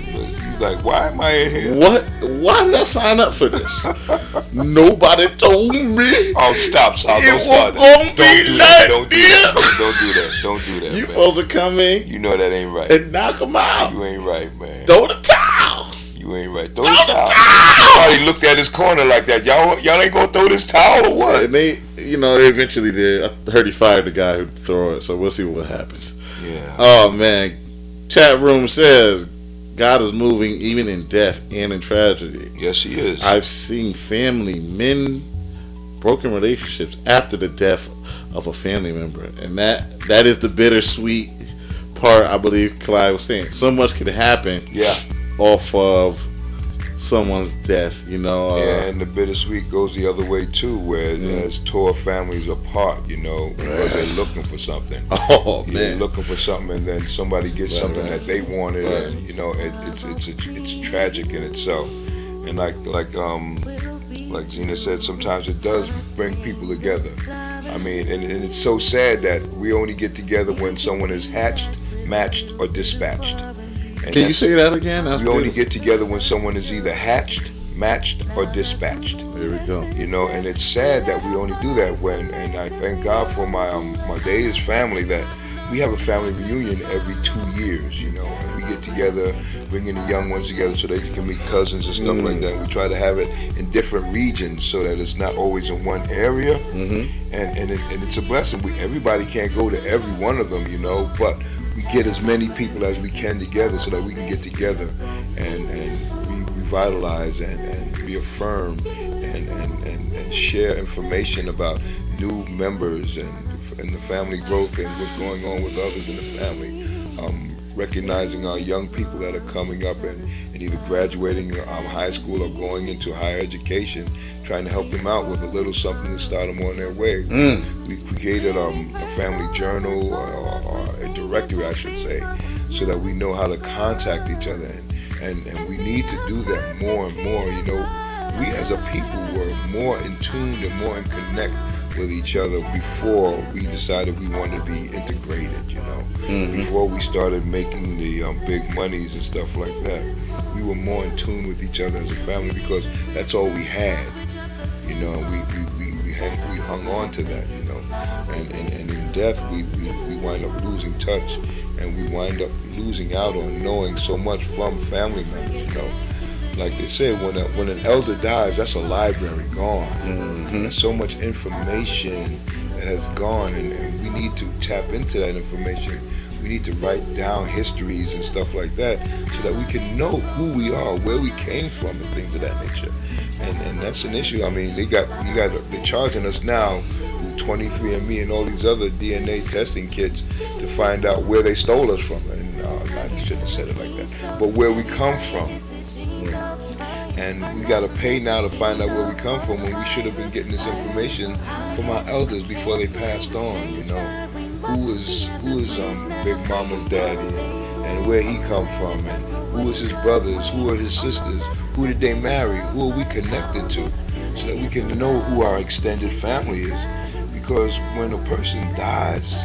You like, why am I in here? What? Why did I sign up for this? Nobody told me. Oh, stop! Don't It start was that. gonna be like Don't do that. Don't do that. You man. supposed to come in You know that ain't right. and knock them out. You ain't right, man. Throw the towel. You ain't right. Throw the towel. Somebody looked at his corner like that. Y'all ain't gonna throw this towel or what? And they eventually did. I heard he fired the guy who threw it, so we'll see what happens. Yeah. Oh man, chat room says God is moving even in death and in tragedy. Yes, he is. I've seen family men broken relationships after the death of a family member, and that is the bittersweet part. I believe Clyde was saying so much could happen Yeah. off of someone's death. And the bittersweet goes the other way too, where it has tore families apart, because they're looking for something. Oh You're man, looking for something, and then somebody gets something right. that they wanted, Right. and it's tragic in itself. And like Gina said, sometimes it does bring people together. I mean, and it's so sad that we only get together when someone is hatched, matched, or dispatched. And can you that's- say that again? That's We only beautiful. get together when someone is either hatched, matched, or dispatched. There we go. And it's sad that we only do that and I thank God for my Deus family that we have a family reunion every 2 years, and we get together, bringing the young ones together so they can meet cousins and stuff like that. And we try to have it in different regions so that it's not always in one area. And it's a blessing. Everybody can't go to every one of them, but we get as many people as we can together so that we can get together and revitalize and reaffirm and share information about new members and the family growth and what's going on with others in the family. Recognizing our young people that are coming up and either graduating high school or going into higher education, trying to help them out with a little something to start them on their way. We created a family journal or a directory, I should say, so that we know how to contact each other. And we need to do that more and more. We as a people were more in tune and more in connect with each other before we decided we wanted to be integrated, Before we started making the big monies and stuff like that, we were more in tune with each other as a family because that's all we had, we hung on to that, and in death we wind up losing touch, and we wind up losing out on knowing so much from family members, Like they say, when an elder dies, that's a library gone. There's so much information that has gone, and we need to tap into that information. We need to write down histories and stuff like that so that we can know who we are, where we came from, and things of that nature. And that's an issue. I mean, they're charging us now through 23andMe and all these other DNA testing kits to find out where they stole us from. And I shouldn't have said it like that, but where we come from. And we got to pay now to find out where we come from when we should have been getting this information from our elders before they passed on. Who is Big Mama's daddy and where he come from, and who is his brothers, who are his sisters, who did they marry, who are we connected to, so that we can know who our extended family is. Because when a person dies,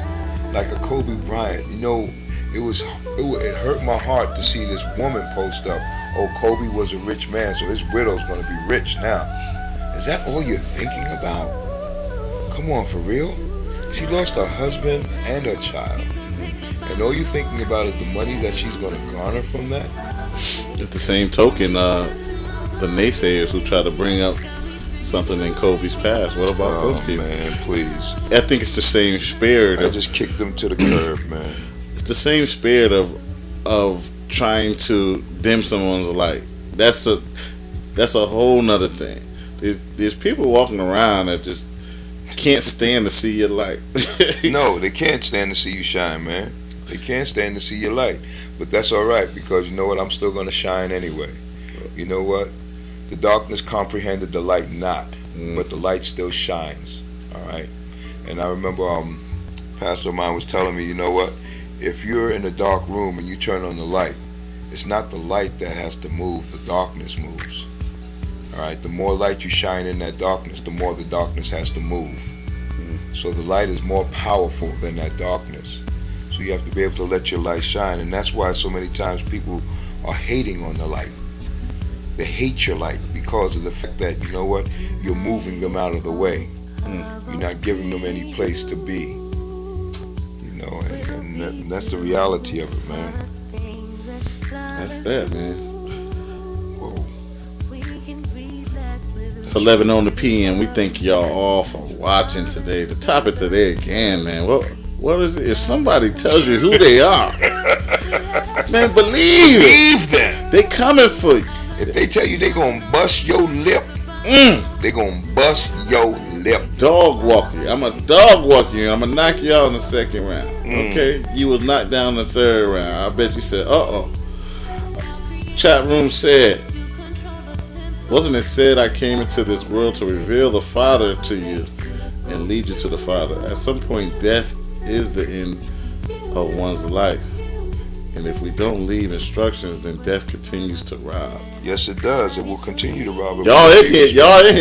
like a Kobe Bryant. You know, it hurt my heart to see this woman post up, oh, Kobe was a rich man, so his widow's gonna be rich now. Is that all you're thinking about? Come on, for real? She lost her husband and her child. And all you're thinking about is the money that she's gonna garner from that? At the same token, the naysayers who try to bring up something in Kobe's past. What about Oh, Kobe? man, please. I think it's the same spirit. I just kicked them to the curb, man. It's the same spirit of trying to dim someone's light. That's a whole nother thing. There's people walking around that just can't stand to see your light. No, they can't stand to see you shine, man. They can't stand to see your light. But that's all right, because you know what? I'm still going to shine anyway. You know what? The darkness comprehended the light not, but the light still shines. All right? And I remember Pastor of mine was telling me, you know what? If you're in a dark room and you turn on the light, it's not the light that has to move, the darkness moves. All right? The more light you shine in that darkness, the more the darkness has to move. So the light is more powerful than that darkness. So you have to be able to let your light shine. And that's why so many times people are hating on the light. They hate your light because of the fact that, you know what, you're moving them out of the way. You're not giving them any place to be. You know, and that's the reality of it, man. That's that, man. Whoa. It's 11 on the PM. We thank y'all all for watching today. The topic today again, man. What is it? If somebody tells you who they are, man, believe them. they coming for you. If they tell you they gonna bust your lip, they gonna bust your lip. Dog walk you. I'm a dog walk you. I'm gonna knock you out in the second round. Okay? You was knocked down in the third round. I bet you said, Chat room said, wasn't it said I came into this world to reveal the Father to you and lead you to the Father? At some point, death is the end of one's life. And if we don't leave instructions, then death continues to rob. Yes, it does. It will continue to rob. Y'all in here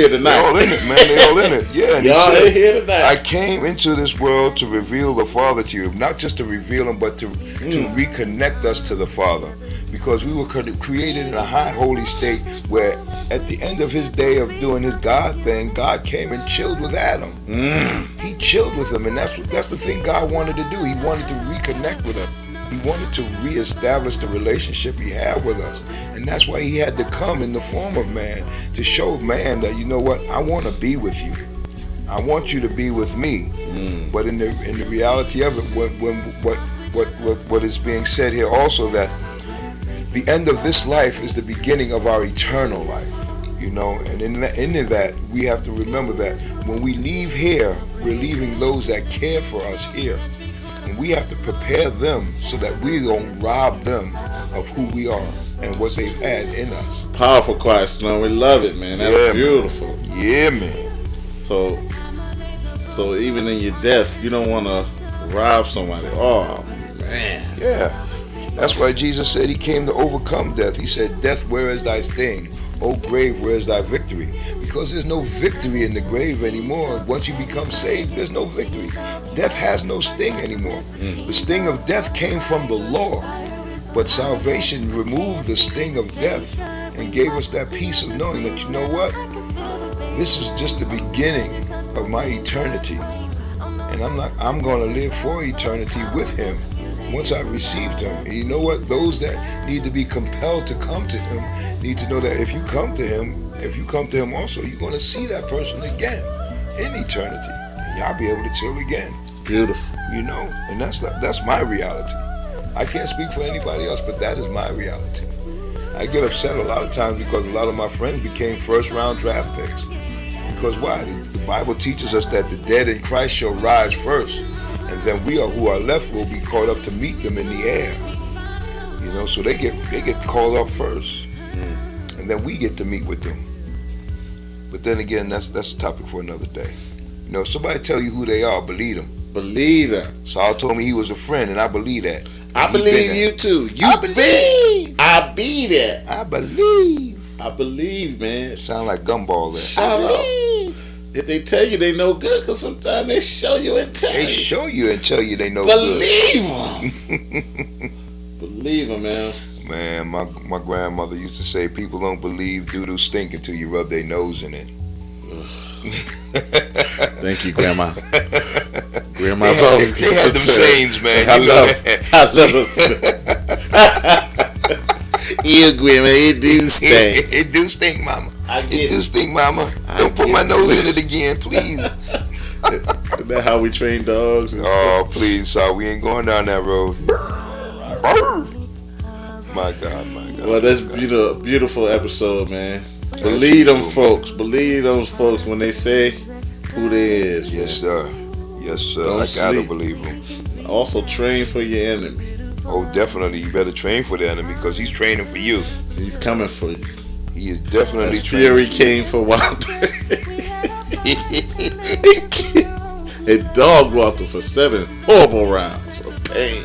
tonight. They all in it, man. They all in it. Yeah. And y'all in here tonight. I came into this world to reveal the Father to you. Not just to reveal Him, but to reconnect us to the Father. Because we were created in a high holy state where at the end of His day of doing His God thing, God came and chilled with Adam. He chilled with him. And that's the thing God wanted to do. He wanted to reconnect with us. He wanted to reestablish the relationship He had with us. And that's why He had to come in the form of man, to show man that, you know what, I want to be with you. I want you to be with me. But in the reality of it, what is being said here also, that the end of this life is the beginning of our eternal life. You know, and in that, we have to remember that when we leave here, we're leaving those that care for us here. And we have to prepare them so that we don't rob them of who we are and what they've had in us. Powerful Quiet Storm. We love it, man. That's beautiful. Man. Yeah, man. So even in your death, you don't want to rob somebody. Oh, man. Yeah. That's why Jesus said He came to overcome death. He said, death, where is thy sting? O grave, where is thy victory? Because there's no victory in the grave anymore. Once you become saved, there's no victory. Death has no sting anymore. The sting of death came from the law, but salvation removed the sting of death and gave us that peace of knowing that, you know what? This is just the beginning of my eternity. And I'm going to live for eternity with Him once I've received Him. And you know what? Those that need to be compelled to come to Him need to know that if you come to Him also, you're going to see that person again in eternity. And y'all be able to chill again. Beautiful. You know? And that's my reality. I can't speak for anybody else, but that is my reality. I get upset a lot of times because a lot of my friends became first-round draft picks. Because why? The Bible teaches us that the dead in Christ shall rise first. And then we who are left will be caught up to meet them in the air. You know, so they get called up first. And then we get to meet with them. But then again, that's a topic for another day. You know, if somebody tell you who they are, believe them. Believe them. Saul told me he was a friend, and I believe that. I believe you too. I believe. I be there. I believe. I believe, man. Sound like Gumball there. Shout out. if they tell you they no good, because sometimes they show you and tell They you. show you and tell you they no good. Believe them. Believe them, man. Man, my grandmother used to say people don't believe doo-doo stink until you rub their nose in it. Thank you, Grandma. Grandma's always They had them sayings, man. I You know love that. Yeah, Grandma, it do stink. It do stink, mama. I It get do it. stink, mama. Don't put my nose in it again, please. Isn't that how we train dogs? And Oh, please, sir. We ain't going down that road. My God, my God. Well, that's beautiful episode, man. Believe them folks. Believe those folks when they say who they is. Yes, man. sir. Yes, sir. Don't I gotta sleep. believe him. Also train for your enemy. Oh, definitely. You better train for the enemy because he's training for you. He's coming for you. He is definitely As training. Fury came for Walter. And dog Walter for 7 horrible rounds of pain.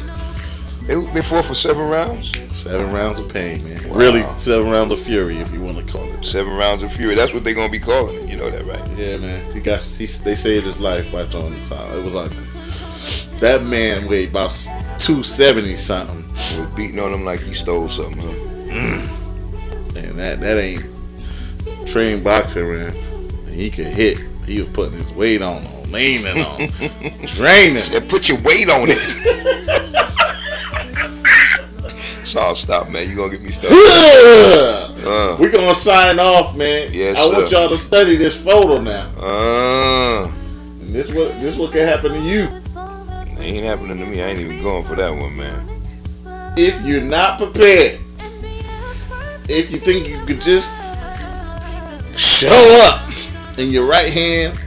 They fought for 7 rounds? 7 rounds of pain, man. Wow. Really, 7 rounds of fury, if you want to call it. 7 rounds of fury. That's what they're gonna be calling it. You know that, right? Yeah, man. They saved his life by throwing the towel. It was ugly. That man weighed about 270 something, They was beating on him like he stole something, huh? and that ain't trained boxer, man. And he could hit. He was putting his weight on, leaning on, draining. Said, put your weight on it. So I'll stop, man. You gonna get me started. We're gonna sign off, man. Yes, I want sir. y'all to study this photo now. And this what can happen to you Ain't happening to me. I ain't even going for that one, man. if you're not prepared. If you think you could just show up in your right hand,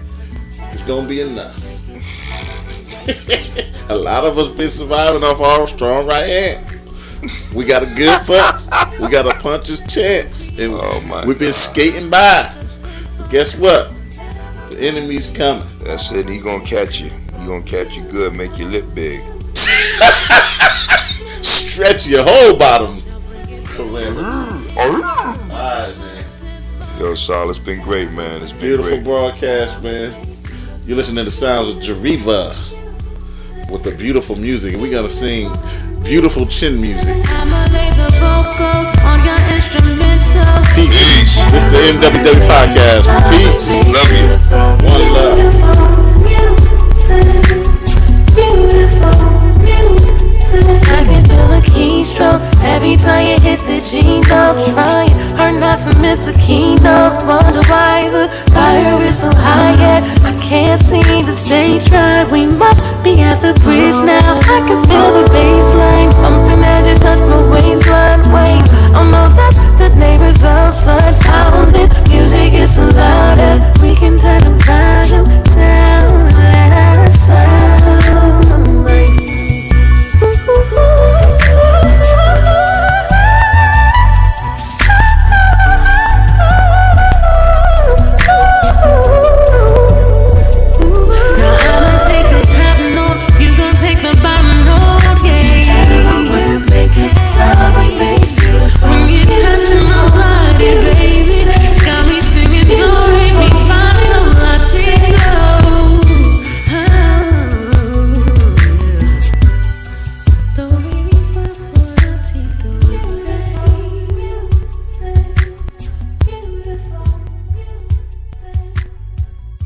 it's gonna be enough. A lot of us been surviving off our strong right hand. We got a good punch. We got a puncher's chance, and Oh, my we've been God. skating by. But guess what? The enemy's coming. That's it. He gonna catch you. He gonna catch you good. Make your lip big. Stretch your whole bottom. Alright, man. Yo, Saul, it's been great, man. It's been Beautiful great. broadcast, man. You're listening to the sounds of Jariva with the beautiful music, and we're gonna sing beautiful chin music. I'ma lay the vocals on your instrumental. Peace. Peace. This is the MWW podcast. Peace. Love you. One love. Beautiful music. I can feel a keystroke every time you hit the G note. Trying hard not to miss a keynote. Wonder why the fire is so high yet I can't seem to stay dry. We must be at the bridge now. I can feel